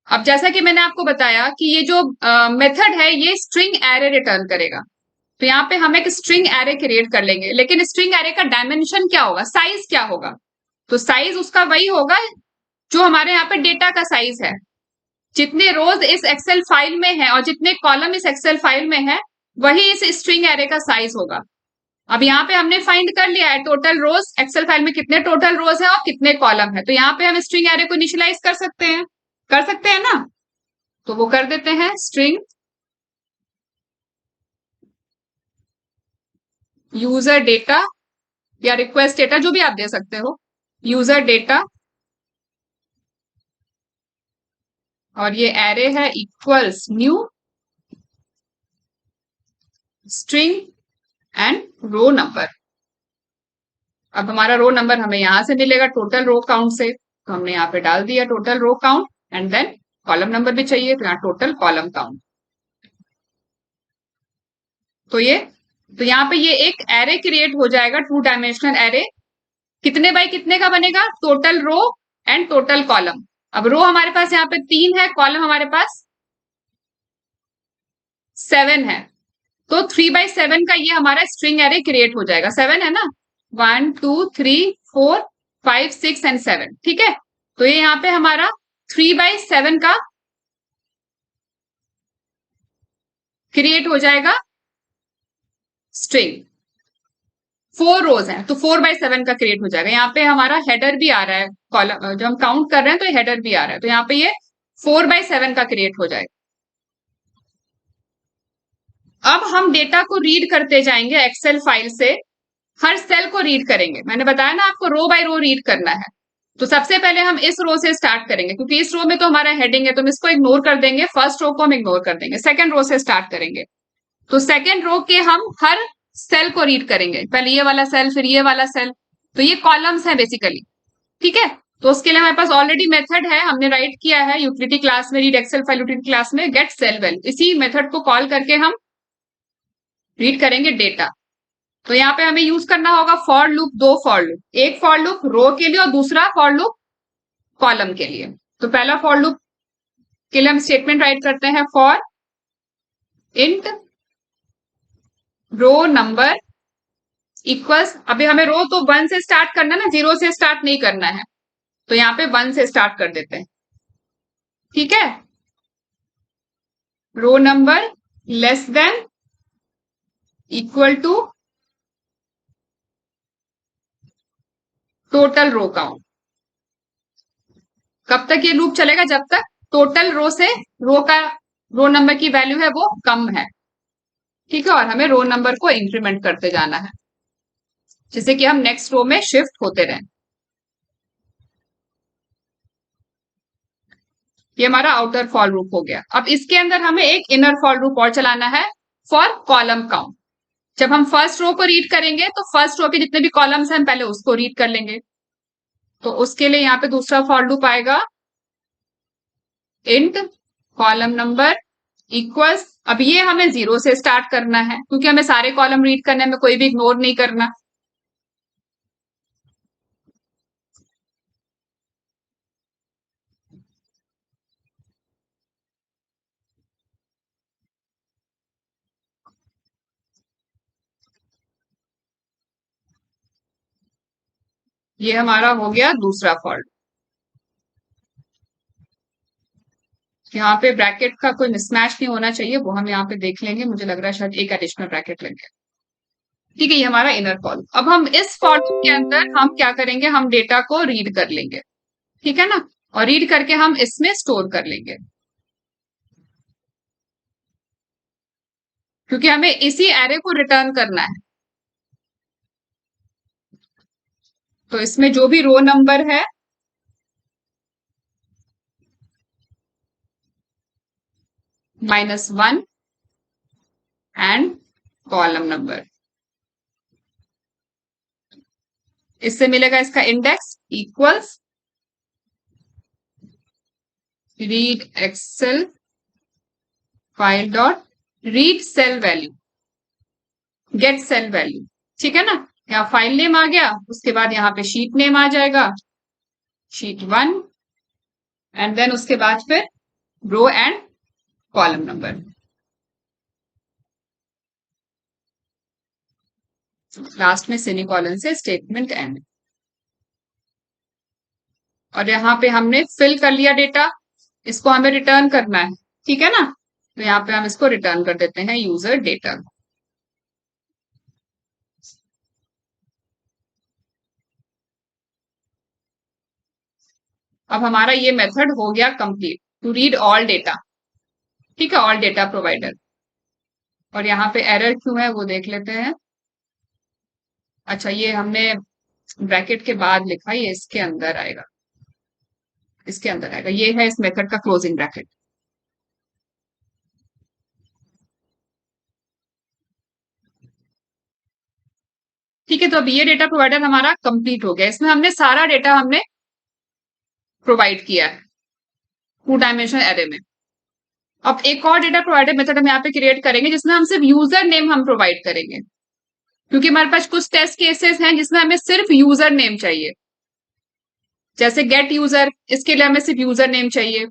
अब जैसा कि मैंने आपको बताया कि ये जो मेथड है ये स्ट्रिंग एरे रिटर्न करेगा। तो यहाँ पे हम एक स्ट्रिंग एरे क्रिएट कर लेंगे, लेकिन स्ट्रिंग एरे का डायमेंशन क्या होगा, साइज क्या होगा? तो साइज उसका वही होगा जो हमारे यहाँ पे डेटा का साइज है। जितने रोज इस एक्सेल फाइल में है और जितने कॉलम इस एक्सेल फाइल में है, वही इस स्ट्रिंग एरे का साइज होगा। अब यहाँ पे हमने फाइंड कर लिया है टोटल रोज, एक्सेल फाइल में कितने टोटल रोज है और कितने कॉलम है। तो यहाँ पे हम स्ट्रिंग एरे को इनिशियलाइज कर सकते हैं ना। तो वो कर देते हैं, स्ट्रिंग यूजर डेटा या रिक्वेस्ट डेटा, जो भी आप दे सकते हो, यूजर डेटा, और ये एरे है equals new string and row number. अब हमारा रो नंबर हमें यहां से मिलेगा टोटल रो काउंट से, तो हमने यहाँ पे डाल दिया total row count, and then column number भी चाहिए, तो यहाँ टोटल कॉलम काउंट। तो यहाँ पे ये एक एरे क्रिएट हो जाएगा, 2 डायमेंशनल एरे। कितने बाय कितने का बनेगा? Total row and total column. अब रो हमारे पास यहाँ पे 3 है, कॉलम हमारे पास 7 है, तो 3/7 का ये हमारा स्ट्रिंग एरे क्रिएट हो जाएगा। 7 है ना, 1 2 3 4 5 6 एंड 7, ठीक है। तो ये यहाँ पे हमारा 3/7 का क्रिएट हो जाएगा स्ट्रिंग। 4 रोज है तो 4/7 का क्रिएट हो जाएगा। यहाँ पे हमारा हेडर भी आ रहा है, कॉलम जो हम काउंट कर रहे हैं तो हेडर भी आ रहा है, तो यहाँ पे ये 4/7 का क्रिएट हो जाएगा। अब हम डेटा को रीड करते जाएंगे एक्सेल फाइल से, हर सेल को रीड करेंगे। मैंने बताया ना आपको रो बाय रो रीड करना है। तो सबसे पहले हम इस रो से स्टार्ट करेंगे, क्योंकि इस रो में तो हमारा हेडिंग है, तो हम इसको इग्नोर कर देंगे, फर्स्ट रो को हम इग्नोर कर देंगे, सेकंड रो से स्टार्ट करेंगे। तो सेकंड रो के हम हर सेल को रीड करेंगे, पहले ये वाला सेल फिर ये वाला सेल। तो ये कॉलम्स है बेसिकली, ठीक है। तो उसके लिए हमारे पास ऑलरेडी मेथड है, हमने राइट किया है यूटिलिटी क्लास में, read excel file utility class में, गेट सेल वैल्यू। इसी मेथड को कॉल करके हम रीड करेंगे डेटा। तो यहाँ पे हमें यूज करना होगा फॉर लूप, 2 फॉर लूप, एक फॉर लूप रो के लिए और दूसरा फॉर लूप कॉलम के लिए। तो पहला फॉर लूप के लिए हम स्टेटमेंट राइट करते हैं, for int row number equals, अभी हमें रो तो 1 से स्टार्ट करना है ना, 0 से स्टार्ट नहीं करना है, तो यहाँ पे 1 से स्टार्ट कर देते हैं, ठीक है। Row number less than equal to total row count. कब तक ये लूप चलेगा? जब तक टोटल रो से रो नंबर की वैल्यू है वो कम है, ठीक है। और हमें रो नंबर को इंक्रीमेंट करते जाना है, जिससे कि हम नेक्स्ट रो में शिफ्ट होते रहें। ये हमारा आउटर फॉर लूप हो गया। अब इसके अंदर हमें एक इनर फॉर लूप और चलाना है, फॉर कॉलम काउंट। जब हम फर्स्ट रो को रीड करेंगे तो फर्स्ट रो के जितने भी कॉलम्स हैं हम पहले उसको रीड कर लेंगे। तो उसके लिए यहाँ पे दूसरा फॉर लूप आएगा, इंट कॉलम नंबर इक्वल्स, अब ये हमें 0 से स्टार्ट करना है, क्योंकि हमें सारे कॉलम रीड करने में, कोई भी इग्नोर नहीं करना। ये हमारा हो गया दूसरा फॉर। यहाँ पे ब्रैकेट का कोई मिसमैच नहीं होना चाहिए, वो हम यहाँ पे देख लेंगे, मुझे लग रहा है शायद एक एडिशनल ब्रैकेट लग गया, ठीक है। ये हमारा इनर कॉल। अब हम इस फॉर के अंदर हम क्या करेंगे, हम डेटा को रीड कर लेंगे, ठीक है ना, और रीड करके हम इसमें स्टोर कर लेंगे, क्योंकि हमें इसी एरे को रिटर्न करना है। तो इसमें जो भी रो नंबर है -1 एंड कॉलम नंबर, इससे मिलेगा इसका index equals read excel file dot read cell value, get cell value, ठीक है ना। यहाँ फाइल नेम आ गया, उसके बाद यहाँ पे शीट नेम आ जाएगा, शीट 1, एंड देन उसके बाद फिर row and column number. Last में सेमीकोलन से स्टेटमेंट एंड। और यहाँ पे हमने फिल कर लिया डेटा, इसको हमें रिटर्न करना है, ठीक है ना। तो यहाँ पे हम इसको रिटर्न कर देते हैं यूजर डेटा। अब हमारा ये मेथड हो गया complete to read all data, ठीक है, ऑल डेटा प्रोवाइडर। और यहाँ पे एरर क्यों है वो देख लेते हैं। अच्छा, ये हमने ब्रैकेट के बाद लिखा, ये इसके अंदर आएगा, इसके अंदर आएगा, ये है इस मेथड का क्लोजिंग ब्रैकेट। ठीक है, तो अब ये डेटा प्रोवाइडर हमारा कंप्लीट हो गया, इसमें हमने सारा डेटा हमने प्रोवाइड किया है 2 डायमेंशनल एरे में। अब एक और डेटा प्रोवाइडर मेथड हम यहाँ पे क्रिएट करेंगे जिसमें हम सिर्फ यूजर नेम हम प्रोवाइड करेंगे, क्योंकि हमारे पास कुछ टेस्ट केसेस हैं जिसमें हमें सिर्फ यूजर नेम चाहिए। जैसे गेट यूजर, इसके लिए हमें सिर्फ यूजर नेम चाहिए।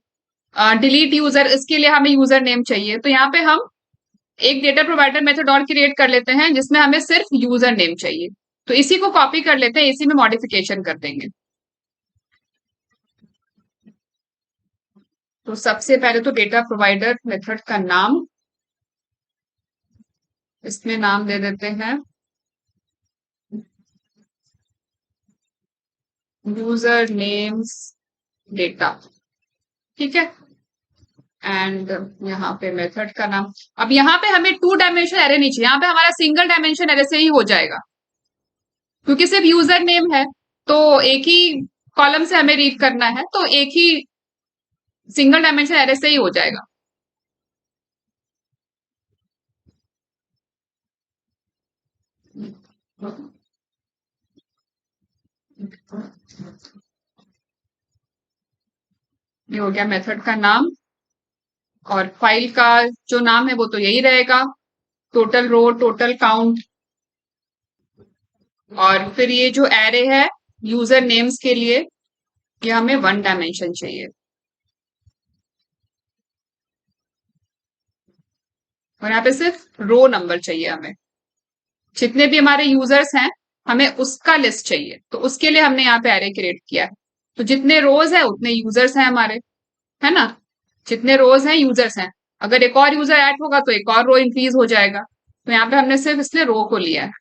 डिलीट यूजर, इसके लिए हमें यूजर नेम चाहिए। तो यहाँ पे हम एक डेटा प्रोवाइडर मेथड और क्रिएट कर लेते हैं जिसमें हमें सिर्फ यूजर नेम चाहिए। तो इसी को कॉपी कर लेते हैं, इसी में मॉडिफिकेशन कर देंगे। तो सबसे पहले तो डेटा प्रोवाइडर मेथड का नाम, इसमें नाम दे देते हैं यूजर नेम्स डेटा, ठीक है। एंड यहाँ पे मेथड का नाम, अब यहाँ पे हमें 2 डायमेंशन एरे नहीं चाहिए, यहाँ पे हमारा सिंगल डायमेंशन एरे से ही हो जाएगा, क्योंकि सिर्फ यूजर नेम है। तो एक ही कॉलम से हमें रीड करना है, तो एक ही सिंगल डायमेंशन एरे से ही हो जाएगा। ये हो गया मेथड का नाम, और फाइल का जो नाम है वो तो यही रहेगा, टोटल रो टोटल काउंट। और फिर ये जो एरे है यूजर नेम्स के लिए, ये हमें 1 डायमेंशन चाहिए। और यहाँ पे सिर्फ रो नंबर चाहिए हमें, जितने भी हमारे यूजर्स हैं हमें उसका लिस्ट चाहिए, तो उसके लिए हमने यहाँ पे एरे क्रिएट किया है। तो जितने रोज है उतने यूजर्स हैं हमारे, है ना। जितने रोज हैं यूजर्स हैं, अगर एक और यूजर ऐड होगा तो एक और रो इंक्रीज हो जाएगा। तो यहाँ पे हमने सिर्फ इसलिए रो को लिया है।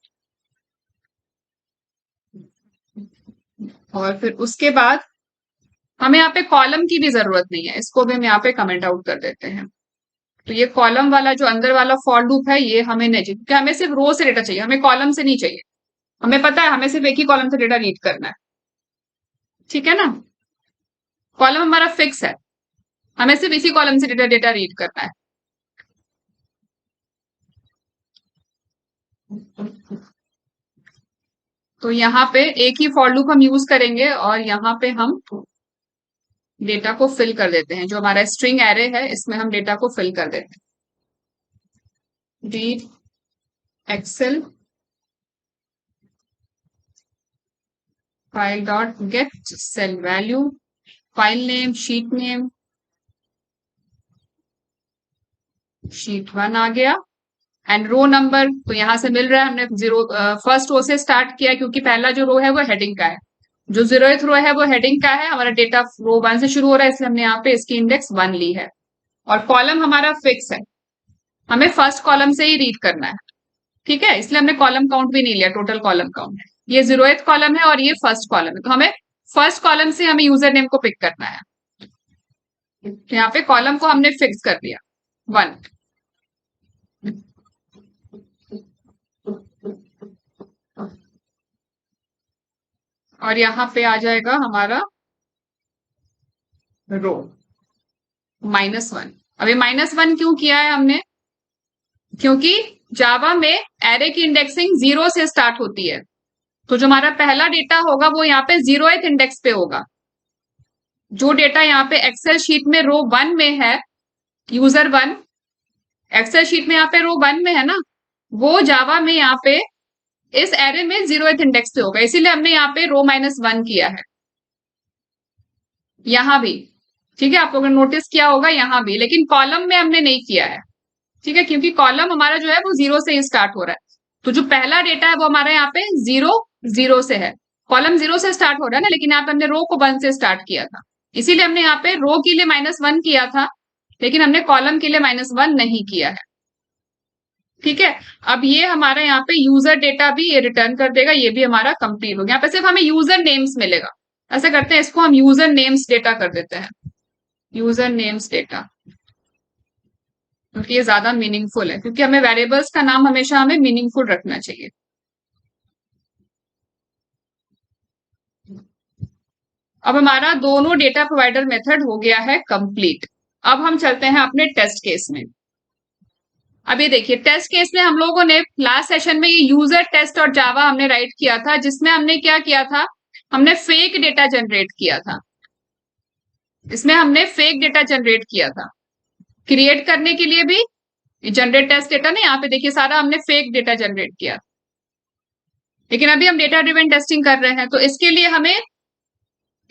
और फिर उसके बाद हमें यहाँ पे कॉलम की भी जरूरत नहीं है, इसको भी हम यहाँ पे कमेंट आउट कर देते हैं। तो ये कॉलम वाला जो अंदर वाला फॉर लूप है ये हमें नहीं चाहिए, क्योंकि हमें सिर्फ रो से डेटा चाहिए, हमें कॉलम से नहीं चाहिए। हमें पता है हमें सिर्फ एक ही कॉलम से डेटा रीड करना है, ठीक है ना। कॉलम हमारा फिक्स है, हमें सिर्फ इसी कॉलम से डेटा रीड करना है। तो यहाँ पे एक ही फॉर लूप हम यूज करेंगे और यहाँ पे हम डेटा को फिल कर देते हैं, जो हमारा स्ट्रिंग एरे है इसमें हम डेटा को फिल कर देते हैं। Read excel file dot get cell value, file name sheet name, sheet 1 आ गया। एंड रो नंबर तो यहां से मिल रहा है, हमने जीरो फर्स्ट रो से स्टार्ट किया क्योंकि पहला जो रो है वो हेडिंग का है, जो 0th रो है वो हेडिंग का है। हमारा डेटा रो 1 से शुरू हो रहा है, इसलिए हमने यहाँ पे इसकी इंडेक्स 1 ली है। और कॉलम हमारा फिक्स है, हमें फर्स्ट कॉलम से ही रीड करना है, ठीक है, इसलिए हमने कॉलम काउंट भी नहीं लिया, टोटल कॉलम काउंट है। ये 0th कॉलम है और ये फर्स्ट कॉलम है, तो हमें फर्स्ट कॉलम से हमें यूजर नेम को पिक करना है। तो यहाँ पे कॉलम को हमने फिक्स कर दिया 1। और यहाँ पे आ जाएगा हमारा रो -1। अभी -1 क्यों किया है हमने, क्योंकि जावा में एरे की इंडेक्सिंग 0 से स्टार्ट होती है। तो जो हमारा पहला डेटा होगा वो यहाँ पे 0th इंडेक्स पे होगा। जो डेटा यहाँ पे एक्सेल शीट में रो 1 में है, यूजर 1 एक्सेल शीट में यहाँ पे रो 1 में है ना, वो जावा में यहाँ पे इस एरे में 0th इंडेक्स पे होगा, इसीलिए हमने यहाँ पे रो -1 किया है। यहां भी ठीक है, आप लोगों ने नोटिस किया होगा यहाँ भी, लेकिन कॉलम में हमने नहीं किया है। ठीक है, क्योंकि कॉलम हमारा जो है वो 0 से ही स्टार्ट हो रहा है। तो जो पहला डेटा है वो हमारे यहाँ पे 0 0 से है। कॉलम 0 से स्टार्ट हो रहा है ना, लेकिन यहाँ पे हमने रो को 1 से स्टार्ट किया था, इसीलिए हमने यहाँ पे रो के लिए -1 किया था, लेकिन हमने कॉलम के लिए -1 नहीं किया है। ठीक है, अब ये हमारा यहाँ पे यूजर डेटा भी ये रिटर्न कर देगा, ये भी हमारा कंप्लीट हो गया। यहाँ पे सिर्फ हमें यूजर नेम्स मिलेगा। ऐसा करते हैं, इसको हम यूजर नेम्स डेटा कर देते हैं, यूजर नेम्स डेटा, क्योंकि ये ज्यादा मीनिंगफुल है, क्योंकि हमें वेरिएबल्स का नाम हमेशा हमें मीनिंगफुल रखना चाहिए। अब हमारा दोनों डेटा प्रोवाइडर मेथड हो गया है कंप्लीट। अब हम चलते हैं अपने टेस्ट केस में। अब ये देखिए, टेस्ट केस में हम लोगों ने लास्ट सेशन में ये यूजर टेस्ट और जावा हमने राइट किया था, जिसमें हमने क्या किया था, हमने फेक डेटा जनरेट किया था। इसमें हमने फेक डेटा जनरेट किया था। क्रिएट करने के लिए भी जनरेट टेस्ट डेटा ना, यहाँ पे देखिए सारा हमने फेक डेटा जनरेट किया। लेकिन अभी हम डेटा ड्रिवन टेस्टिंग कर रहे हैं, तो इसके लिए हमें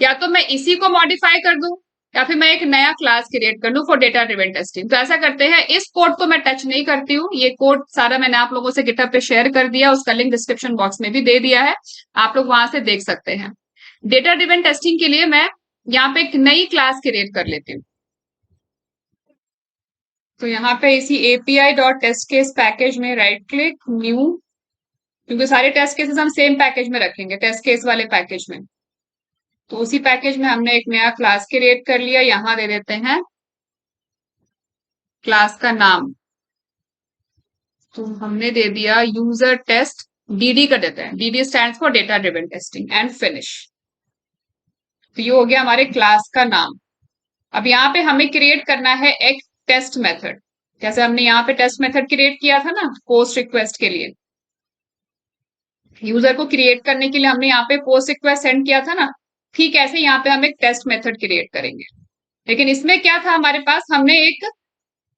या तो मैं इसी को मॉडिफाई कर दूं, या फिर मैं एक नया क्लास क्रिएट कर लूं फॉर डेटा ड्रिवन टेस्टिंग। तो ऐसा करते हैं, इस कोड को मैं टच नहीं करती हूँ, ये कोड सारा मैंने आप लोगों से गिटहब पे शेयर कर दिया, उसका लिंक डिस्क्रिप्शन बॉक्स में भी दे दिया है, आप लोग वहां से देख सकते हैं। डेटा ड्रिवन टेस्टिंग के लिए मैं यहाँ पे एक नई क्लास क्रिएट कर लेती हूँ। तो यहाँ पे इसी api.testcase पैकेज में राइट क्लिक न्यू, क्योंकि सारे टेस्ट केसेस हम सेम पैकेज में रखेंगे, टेस्ट केस वाले पैकेज में। तो उसी पैकेज में हमने एक नया क्लास क्रिएट कर लिया, यहां दे देते हैं क्लास का नाम, तो हमने दे दिया यूजर टेस्ट, डीडी कर देते हैं, DD stands for data driven testing and finish. तो ये हो गया हमारे क्लास का नाम। अब यहाँ पे हमें क्रिएट करना है एक टेस्ट मेथड, जैसे हमने यहाँ पे टेस्ट मेथड क्रिएट किया था ना पोस्ट रिक्वेस्ट के लिए, यूजर को क्रिएट करने के लिए हमने यहाँ पे पोस्ट रिक्वेस्ट सेंड किया था ना, ठीक ऐसे यहाँ पे हम एक टेस्ट मेथड क्रिएट करेंगे। लेकिन इसमें क्या था हमारे पास, हमने एक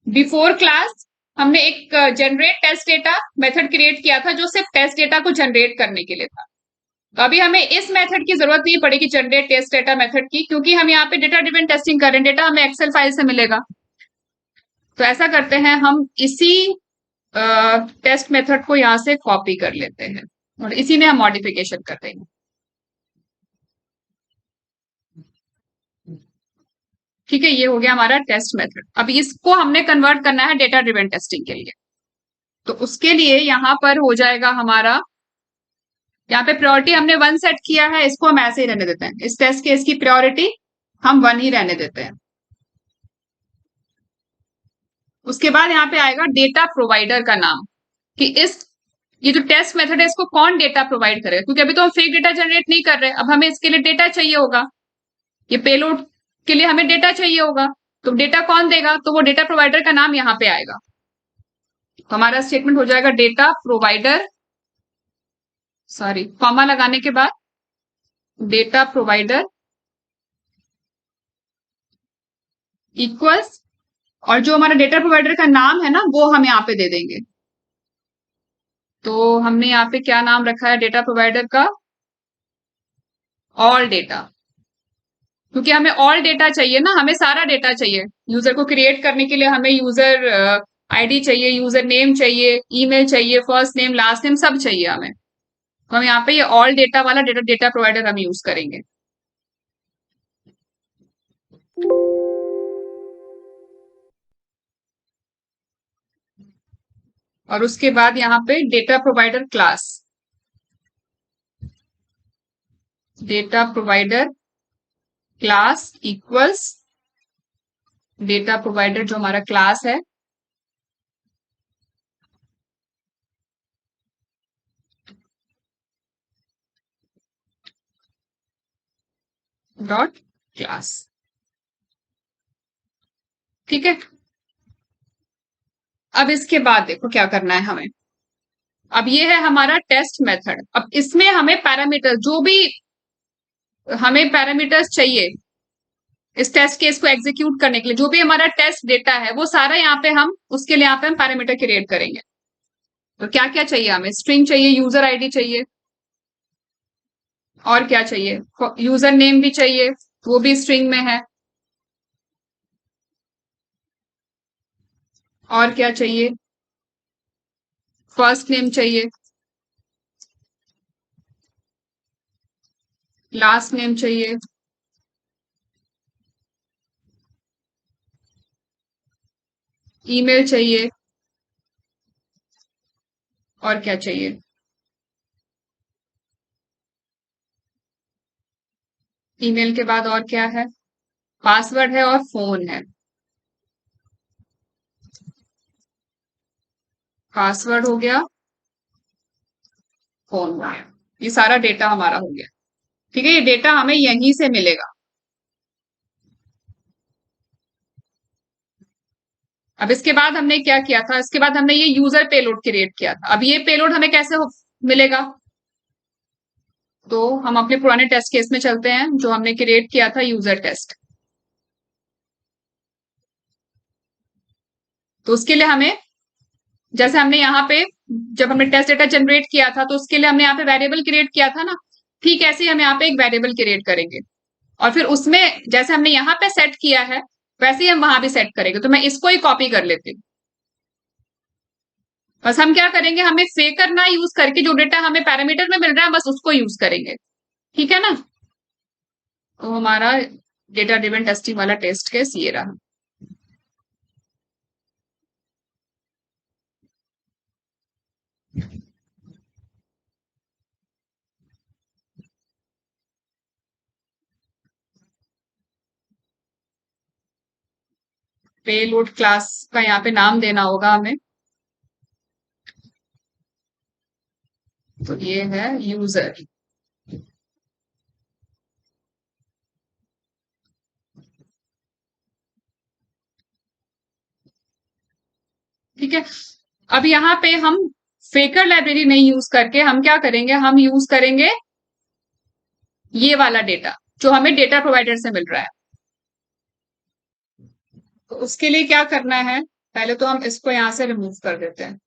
बिफोर क्लास, हमने एक generate test data method create किया था, जो सिर्फ टेस्ट डेटा को जनरेट करने के लिए था। तो अभी हमें इस मेथड की जरूरत नहीं पड़ेगी, जनरेट टेस्ट डेटा मेथड की, क्योंकि हम यहाँ पे डेटा ड्रिवन टेस्टिंग कर रहे हैं, डेटा हमें एक्सेल फाइल से मिलेगा। तो ऐसा करते हैं, हम इसी टेस्ट मेथड को यहाँ से कॉपी कर लेते हैं और इसी में हम मॉडिफिकेशन कर देंगे। ठीक है, ये हो गया हमारा टेस्ट मेथड। अब इसको हमने कन्वर्ट करना है डेटा ड्रिवन टेस्टिंग के लिए, तो उसके लिए यहाँ पर हो जाएगा हमारा, यहाँ पे प्रायोरिटी हमने 1 सेट किया है, इसको हम ऐसे ही रहने देते हैं, इस टेस्ट केस की प्रायोरिटी हम 1 ही रहने देते हैं। उसके बाद यहाँ पे आएगा डेटा प्रोवाइडर का नाम, कि ये जो टेस्ट मेथड है इसको कौन डेटा प्रोवाइड करेगा, क्योंकि अभी तो हम फेक डेटा जनरेट नहीं कर रहे, अब हमें इसके लिए डेटा चाहिए होगा, ये पेलोड के लिए हमें डेटा चाहिए होगा। तो डेटा कौन देगा, तो वो डेटा प्रोवाइडर का नाम यहाँ पे आएगा। तो हमारा स्टेटमेंट हो जाएगा डेटा प्रोवाइडर, सॉरी कॉमा लगाने के बाद डेटा प्रोवाइडर इक्वल्स, और जो हमारा डेटा प्रोवाइडर का नाम है ना वो हम यहाँ पे दे देंगे। तो हमने यहाँ पे क्या नाम रखा है डेटा प्रोवाइडर का, ऑल डेटा, क्योंकि हमें ऑल डेटा चाहिए ना, हमें सारा डेटा चाहिए। यूजर को क्रिएट करने के लिए हमें यूजर आईडी चाहिए, यूजर नेम चाहिए, ईमेल चाहिए, फर्स्ट नेम लास्ट नेम सब चाहिए हमें। तो हम यहाँ पे ये ऑल डेटा वाला डेटा प्रोवाइडर हम यूज करेंगे। और उसके बाद यहाँ पे data provider class, data provider class equals data provider जो हमारा क्लास है डॉट क्लास। ठीक है, अब इसके बाद देखो क्या करना है हमें। अब ये है हमारा टेस्ट मेथड, अब इसमें हमें पैरामीटर, जो भी हमें पैरामीटर्स चाहिए इस टेस्ट केस को एग्जीक्यूट करने के लिए, जो भी हमारा टेस्ट डेटा है वो सारा यहाँ पे हम उसके लिए यहाँ पे हम पैरामीटर क्रिएट करेंगे। तो क्या क्या चाहिए हमें, स्ट्रिंग चाहिए, यूजर आईडी चाहिए, और क्या चाहिए, यूजर नेम भी चाहिए, वो भी स्ट्रिंग में है, और क्या चाहिए? फर्स्ट नेम चाहिए, लास्ट नेम चाहिए, ईमेल चाहिए, और क्या चाहिए? ईमेल के बाद और क्या है? पासवर्ड है और फोन है। पासवर्ड हो गया, फोन हो गया, ये सारा डेटा हमारा हो गया। ठीक है, ये डेटा हमें यहीं से मिलेगा। अब इसके बाद हमने क्या किया था? इसके बाद हमने ये यूजर पेलोड क्रिएट किया था। अब ये पेलोड हमें कैसे मिलेगा? तो हम अपने पुराने टेस्ट केस में चलते हैं जो हमने क्रिएट किया था, यूजर टेस्ट। तो उसके लिए हमें, जैसे हमने यहाँ पे जब हमने टेस्ट डेटा जनरेट किया था तो उसके लिए हमने यहाँ पे वेरिएबल क्रिएट किया था ना, ठीक ऐसे ही हम यहाँ पे एक वेरिएबल क्रिएट करेंगे और फिर उसमें जैसे हमने यहाँ पे सेट किया है वैसे ही हम वहां भी सेट करेंगे। तो मैं इसको ही कॉपी कर लेती हूँ। बस हम क्या करेंगे, हमें फेकर ना यूज करके जो डेटा हमें पैरामीटर में मिल रहा है बस उसको यूज करेंगे। ठीक है ना? तो हमारा डेटा ड्रिवन टेस्टिंग वाला टेस्ट केस ये रहा। पेलोड क्लास का यहाँ पे नाम देना होगा हमें। तो ये है यूजर। ठीक है, अब यहाँ पे हम फेकर लाइब्रेरी नहीं यूज करके हम क्या करेंगे, हम यूज करेंगे ये वाला डेटा जो हमें डेटा प्रोवाइडर से मिल रहा है। तो उसके लिए क्या करना है, पहले तो हम इसको यहां से रिमूव कर देते हैं।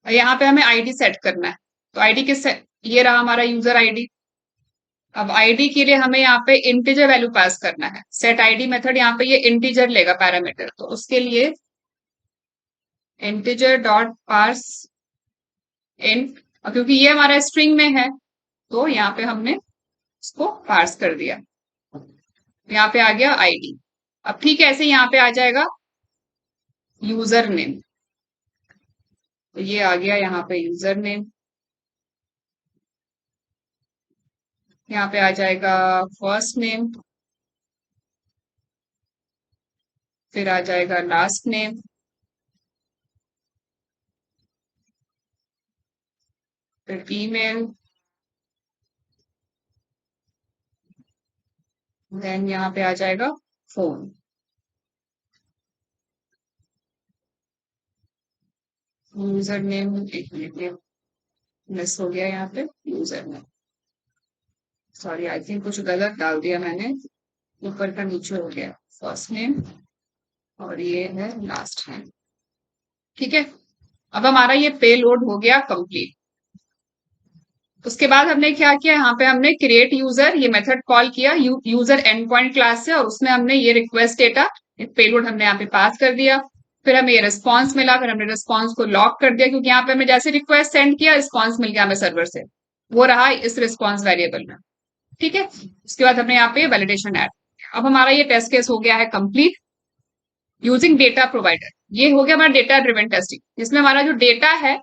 यहाँ पे हमें आईडी सेट करना है। तो आईडी किस, ये रहा हमारा यूजर आईडी। अब आईडी के लिए हमें यहाँ पे इंटीजर वैल्यू पास करना है। सेट आईडी मेथड यहाँ पे ये इंटीजर लेगा पैरामीटर, तो उसके लिए इंटीजर डॉट पार्स इंट, क्योंकि ये हमारा स्ट्रिंग में है तो यहाँ पे हमने इसको पार्स कर दिया। यहाँ पे आ गया आईडी। अब ठीक है, ऐसे यहाँ पे आ जाएगा यूजर नेम। तो ये आ गया यहाँ पे यूजर नेम। यहाँ पे आ जाएगा फर्स्ट नेम, फिर आ जाएगा लास्ट नेम, फिर ईमेल, देन यहाँ पे आ जाएगा फोन। यूजर नेम, एक मिनट मिस हो गया यहाँ पे, user name, sorry I think कुछ गलत डाल दिया मैंने, ऊपर का नीचे हो गया। फर्स्ट नेम और ये है लास्ट नेम। ठीक है, अब हमारा ये पे लोड हो गया कंप्लीट। उसके बाद हमने क्या किया, यहाँ पे हमने क्रिएट यूजर ये मेथड कॉल किया यूजर एंड पॉइंट क्लास से, और उसमें हमने ये रिक्वेस्ट डेटा पेलोड हमने यहाँ पे पास कर दिया। फिर हमें ये रिस्पॉन्स मिला, फिर हमने रिस्पॉन्स को लॉक कर दिया क्योंकि यहाँ पे हमने जैसे रिक्वेस्ट सेंड किया रिस्पॉन्स मिल गया हमें सर्वर से, वो रहा इस रिस्पॉन्स वेरिएबल में। ठीक है, उसके बाद हमने यहाँ पे वैलिडेशन ऐड। अब हमारा ये टेस्ट केस हो गया है कंप्लीट यूजिंग डेटा प्रोवाइडर। ये हो गया हमारा डेटा ड्रिवन टेस्टिंग, जिसमें हमारा जो डेटा है,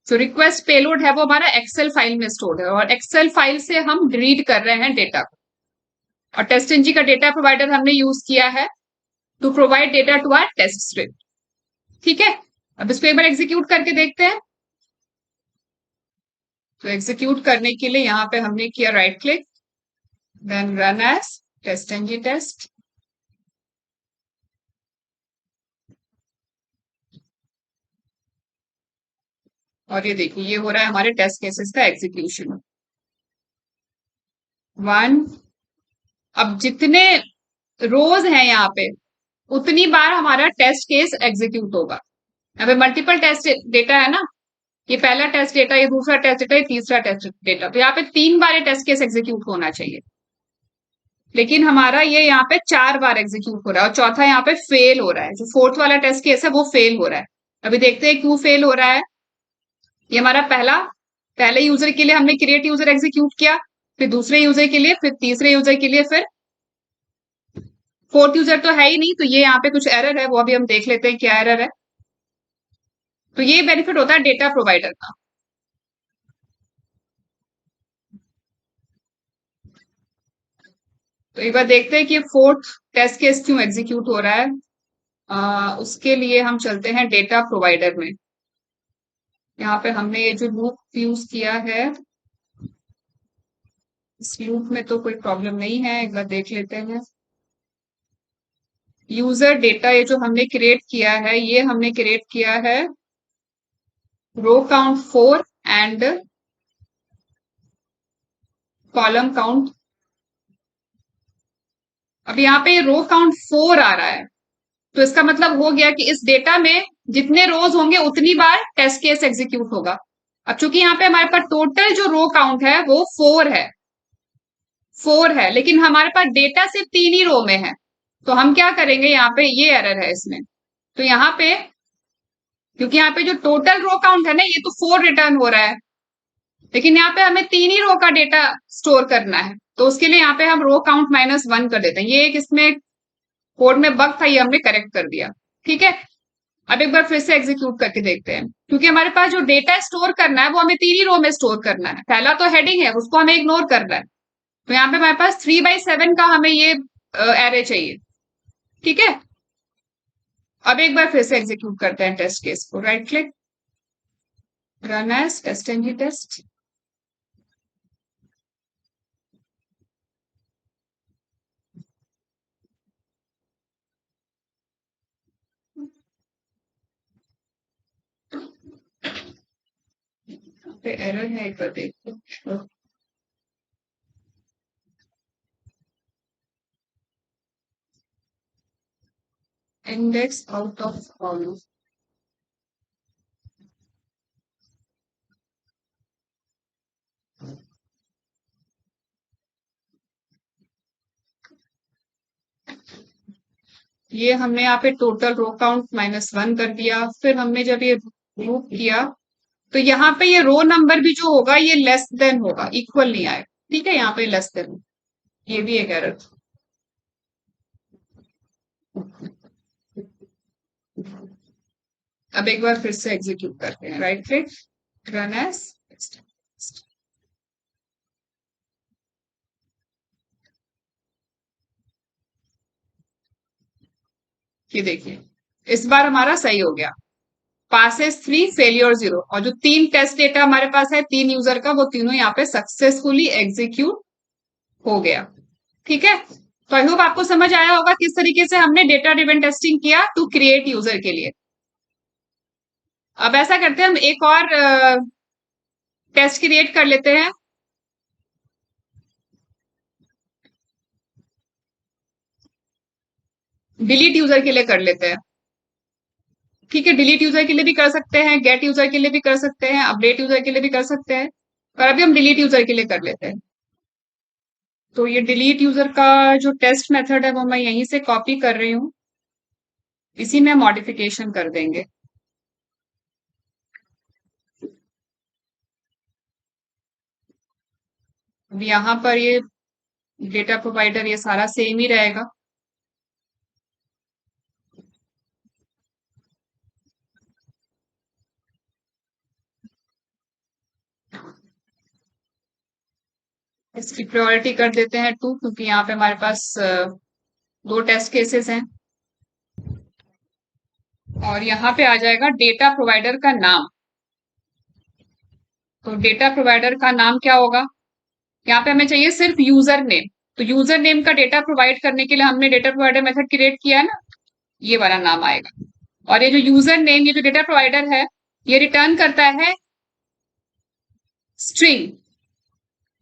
जो रिक्वेस्ट पेलोड है वो हमारा एक्सेल फाइल में स्टोर्ड है और एक्सेल फाइल से हम रीड कर रहे हैं डेटा को। और टेस्ट एनजी का डेटा प्रोवाइडर हमने यूज किया है to provide data to our test script. ठीक है, अब इसको एक बार एग्जीक्यूट करके देखते हैं। तो एग्जीक्यूट करने के लिए यहाँ पे हमने किया right click, then run as TestNG test. और ये देखिए ये हो रहा है हमारे टेस्ट केसेस का एग्जीक्यूशन। वन, अब जितने रोज हैं यहाँ पे उतनी बार हमारा टेस्ट केस एग्जीक्यूट होगा। यहाँ पे मल्टीपल टेस्ट डेटा है ना, ये पहला टेस्ट डेटा, ये दूसरा टेस्ट डेटा, ये तीसरा टेस्ट डेटा, तो यहाँ पे 3 बार ये टेस्ट केस एग्जीक्यूट होना चाहिए। लेकिन हमारा ये यहाँ पे 4 बार एग्जीक्यूट हो रहा है और चौथा यहाँ पे फेल हो रहा है। जो फोर्थ वाला टेस्ट केस है वो फेल हो रहा है। अभी देखते हैं क्यों फेल हो रहा है। ये हमारा पहले यूजर के लिए हमने क्रिएट यूजर एग्जीक्यूट किया, फिर दूसरे यूजर के लिए, फिर तीसरे यूजर के लिए, फिर फोर्थ यूजर तो है ही नहीं, तो ये यहाँ पे कुछ एरर है, वो अभी हम देख लेते हैं क्या एरर है। तो ये बेनिफिट होता है डेटा प्रोवाइडर का। तो एक बार देखते हैं कि फोर्थ टेस्ट केस क्यों एग्जीक्यूट हो रहा है। उसके लिए हम चलते हैं डेटा प्रोवाइडर में। यहाँ पे हमने ये जो लूप यूज किया है, इस लूप में तो कोई प्रॉब्लम नहीं है, एक बार देख लेते हैं। यूजर डेटा ये जो हमने क्रिएट किया है, ये हमने क्रिएट किया है row count 4 and column count. अब यहाँ पे रो काउंट 4 आ रहा है, तो इसका मतलब हो गया कि इस डेटा में जितने रोज होंगे उतनी बार टेस्ट केस एग्जीक्यूट होगा। अब चूंकि यहाँ पे हमारे पास टोटल जो रो काउंट है वो 4 है, लेकिन हमारे पास डेटा सिर्फ 3 ही रो में है। तो हम क्या करेंगे, यहाँ पे ये एरर है इसमें। तो यहाँ पे क्योंकि यहाँ पे जो टोटल रो काउंट है ना, ये तो 4 रिटर्न हो रहा है, लेकिन यहाँ पे हमें 3 ही रो का डेटा स्टोर करना है। तो उसके लिए यहाँ पे हम रो काउंट -1 कर देते हैं। ये एक इसमें कोड में बग था, ये हमने करेक्ट कर दिया। ठीक है, अब एक बार फिर से एग्जीक्यूट करके देखते हैं। क्योंकि हमारे पास जो डेटा स्टोर करना है वो हमें 3 ही रो में स्टोर करना है। पहला तो हेडिंग है, उसको हमें इग्नोर करना है। तो यहाँ पे हमारे पास 3/7 का हमें ये एरे चाहिए। ठीक है, अब एक बार फिर से एग्जीक्यूट करते हैं टेस्ट केस को। Right click, run as test and test. पे एरर है, एक बार देखो। Index out of column. ये हमने यहाँ पे टोटल रो काउंट -1 कर दिया। फिर हमने जब ये लूप किया तो यहाँ पे ये रो नंबर भी जो होगा ये लेस देन होगा, इक्वल नहीं आएगा। ठीक है, यहाँ पे लेस देन, ये भी एक एरर। अब एक बार फिर से एग्जीक्यूट करते हैं। Right click, run as. ये देखिए, इस बार हमारा सही हो गया। Passes 3, failure 0। और जो 3 टेस्ट डेटा हमारे पास है 3 यूजर का, वो तीनों यहाँ पे सक्सेसफुली एग्जीक्यूट हो गया। ठीक है, तो आई होप आपको समझ आया होगा किस तरीके से हमने डेटा ड्रिवन टेस्टिंग किया टू क्रिएट यूजर के लिए। अब ऐसा करते हैं, हम एक और टेस्ट क्रिएट कर लेते हैं। डिलीट यूजर के लिए कर लेते हैं। ठीक है, डिलीट यूजर के लिए भी कर सकते हैं, गेट यूजर के लिए भी कर सकते हैं, अपडेट यूजर के लिए भी कर सकते हैं, पर अभी हम डिलीट यूजर के लिए कर लेते हैं। तो ये डिलीट यूजर का जो टेस्ट मेथड है वो मैं यहीं से कॉपी कर रही हूँ, इसी में मॉडिफिकेशन कर देंगे। अब यहाँ पर ये डेटा प्रोवाइडर ये सारा सेम ही रहेगा। इसकी प्रायोरिटी कर देते हैं 2, क्योंकि यहाँ पे हमारे पास 2 टेस्ट केसेस हैं। और यहाँ पे आ जाएगा डेटा प्रोवाइडर का नाम। तो डेटा प्रोवाइडर का नाम क्या होगा, यहाँ पे हमें चाहिए सिर्फ यूजर नेम। तो यूजर नेम का डेटा प्रोवाइड करने के लिए हमने डेटा प्रोवाइडर मेथड क्रिएट किया है ना, ये वाला नाम आएगा। और ये जो यूजर नेम, ये जो डेटा प्रोवाइडर है, ये रिटर्न करता है स्ट्रिंग।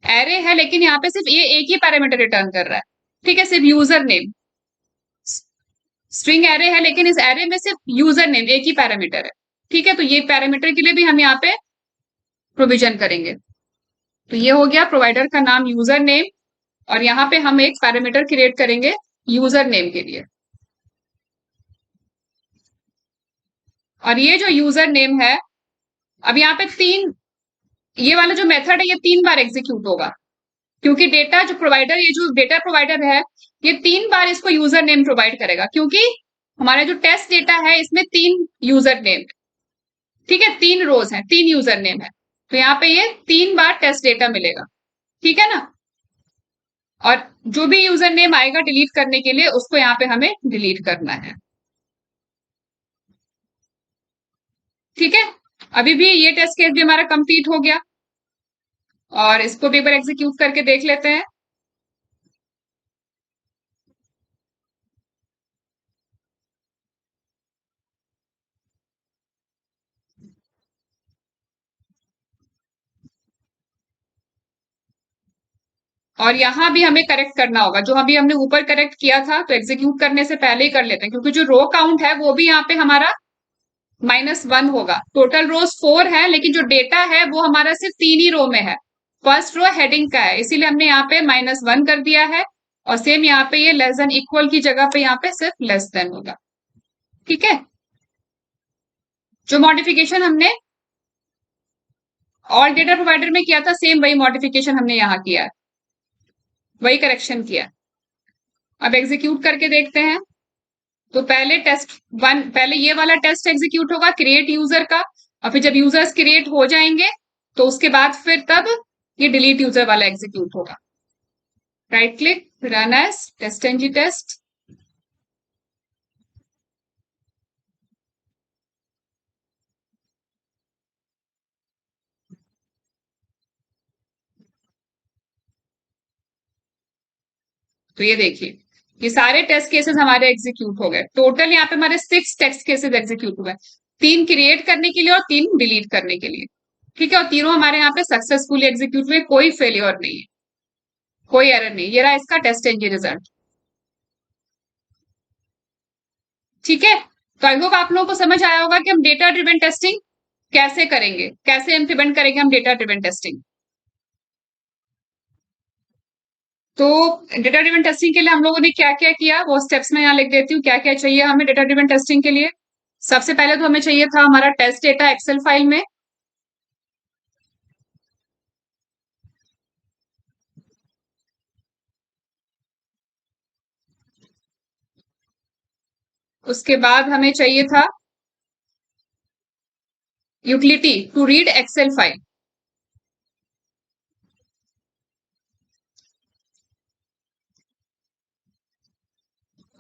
एरे है लेकिन यहाँ पे सिर्फ ये एक ही पैरामीटर रिटर्न कर रहा है। ठीक है, सिर्फ यूजर नेम। स्ट्रिंग एरे है लेकिन इस एरे में सिर्फ यूजर नेम एक ही पैरामीटर है। ठीक है, तो ये पैरामीटर के लिए भी हम यहाँ पे प्रोविजन करेंगे। तो ये हो गया प्रोवाइडर का नाम यूजर नेम, और यहाँ पे हम एक पैरामीटर क्रिएट करेंगे यूजर नेम के लिए। और ये जो यूजर नेम है, अब यहाँ पे ये वाला जो मेथड है ये 3 बार एग्जीक्यूट होगा, क्योंकि डेटा जो प्रोवाइडर, ये जो डेटा प्रोवाइडर है, ये 3 बार इसको यूजर नेम प्रोवाइड करेगा, क्योंकि हमारा जो टेस्ट डेटा है इसमें 3 यूजर नेम, ठीक है, 3 रोज हैं, 3 यूजर नेम है, तो यहाँ पे ये 3 बार टेस्ट डेटा मिलेगा, ठीक है ना। और जो भी यूजर नेम आएगा डिलीट करने के लिए, उसको यहाँ पे हमें डिलीट करना है, ठीक है। अभी भी ये टेस्ट केस भी हमारा कंप्लीट हो गया, और इसको भी एक बार एग्जीक्यूट करके देख लेते हैं। और यहाँ भी हमें करेक्ट करना होगा, जो अभी हमने ऊपर करेक्ट किया था, तो एग्जीक्यूट करने से पहले ही कर लेते हैं, क्योंकि जो रो काउंट है वो भी यहाँ पे हमारा -1 होगा। टोटल रोज 4 है, लेकिन जो डेटा है वो हमारा सिर्फ 3 ही रो में है। फर्स्ट रो हेडिंग का है, इसीलिए हमने यहाँ पे -1 कर दिया है। और सेम यहाँ पे ये लेस देन इक्वल की जगह पे यहाँ पे सिर्फ लेस देन होगा, ठीक है। जो मॉडिफिकेशन हमने और डेटा प्रोवाइडर में किया था, सेम वही मॉडिफिकेशन हमने यहाँ किया है, वही करेक्शन किया है। अब एग्जीक्यूट करके देखते हैं। तो पहले ये वाला टेस्ट एग्जीक्यूट होगा क्रिएट यूजर का, और फिर जब यूजर्स क्रिएट हो जाएंगे तो उसके बाद फिर तब ये डिलीट यूजर वाला एग्जीक्यूट होगा। Right click, run as TestNG test. तो ये देखिए, ये सारे टेस्ट केसेस हमारे एग्जीक्यूट हो गए। टोटल यहाँ पे हमारे 6 टेस्ट केसेस एग्जीक्यूट हुए, 3 क्रिएट करने के लिए और 3 डिलीट करने के लिए, ठीक है। और तीनों हमारे यहाँ पे सक्सेसफुली एग्जीक्यूट हुए, कोई फेलियर नहीं है, कोई एरर नहीं। ये रहा इसका टेस्ट एनजी रिजल्ट, ठीक है। तो आई होप आप लोगों को समझ आया होगा कि हम डेटा ड्रिवन टेस्टिंग कैसे करेंगे, कैसे इम्प्लीमेंट करेंगे हम डेटा ड्रिवन टेस्टिंग। तो डेटा ड्रिवन टेस्टिंग के लिए हम लोगों ने क्या क्या किया, वो स्टेप्स में यहाँ लिख देती हूँ, क्या क्या चाहिए हमें डेटा ड्रिवन टेस्टिंग के लिए। सबसे पहले तो हमें चाहिए था हमारा टेस्ट डेटा एक्सेल फाइल में। उसके बाद हमें चाहिए था utility to read excel file.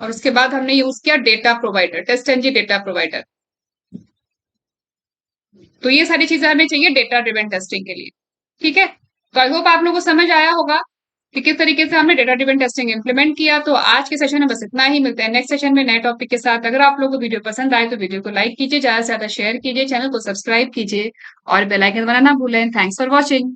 और उसके बाद हमने यूज किया data provider, TestNG data provider. तो ये सारी चीजें हमें चाहिए डेटा ड्रिवन टेस्टिंग के लिए, ठीक है। तो आई होप आप लोगों को समझ आया होगा कि किस तरीके से हमने डेटा ड्रिवन टेस्टिंग इंप्लीमेंट किया। तो आज के सेशन में बस इतना ही, मिलते हैं नेक्स्ट सेशन में नए टॉपिक के साथ। अगर आप लोगों को वीडियो पसंद आए तो वीडियो को लाइक कीजिए, ज्यादा से ज्यादा शेयर कीजिए, चैनल को सब्सक्राइब कीजिए और बेल आइकन दबाना ना भूलें। Thanks for watching.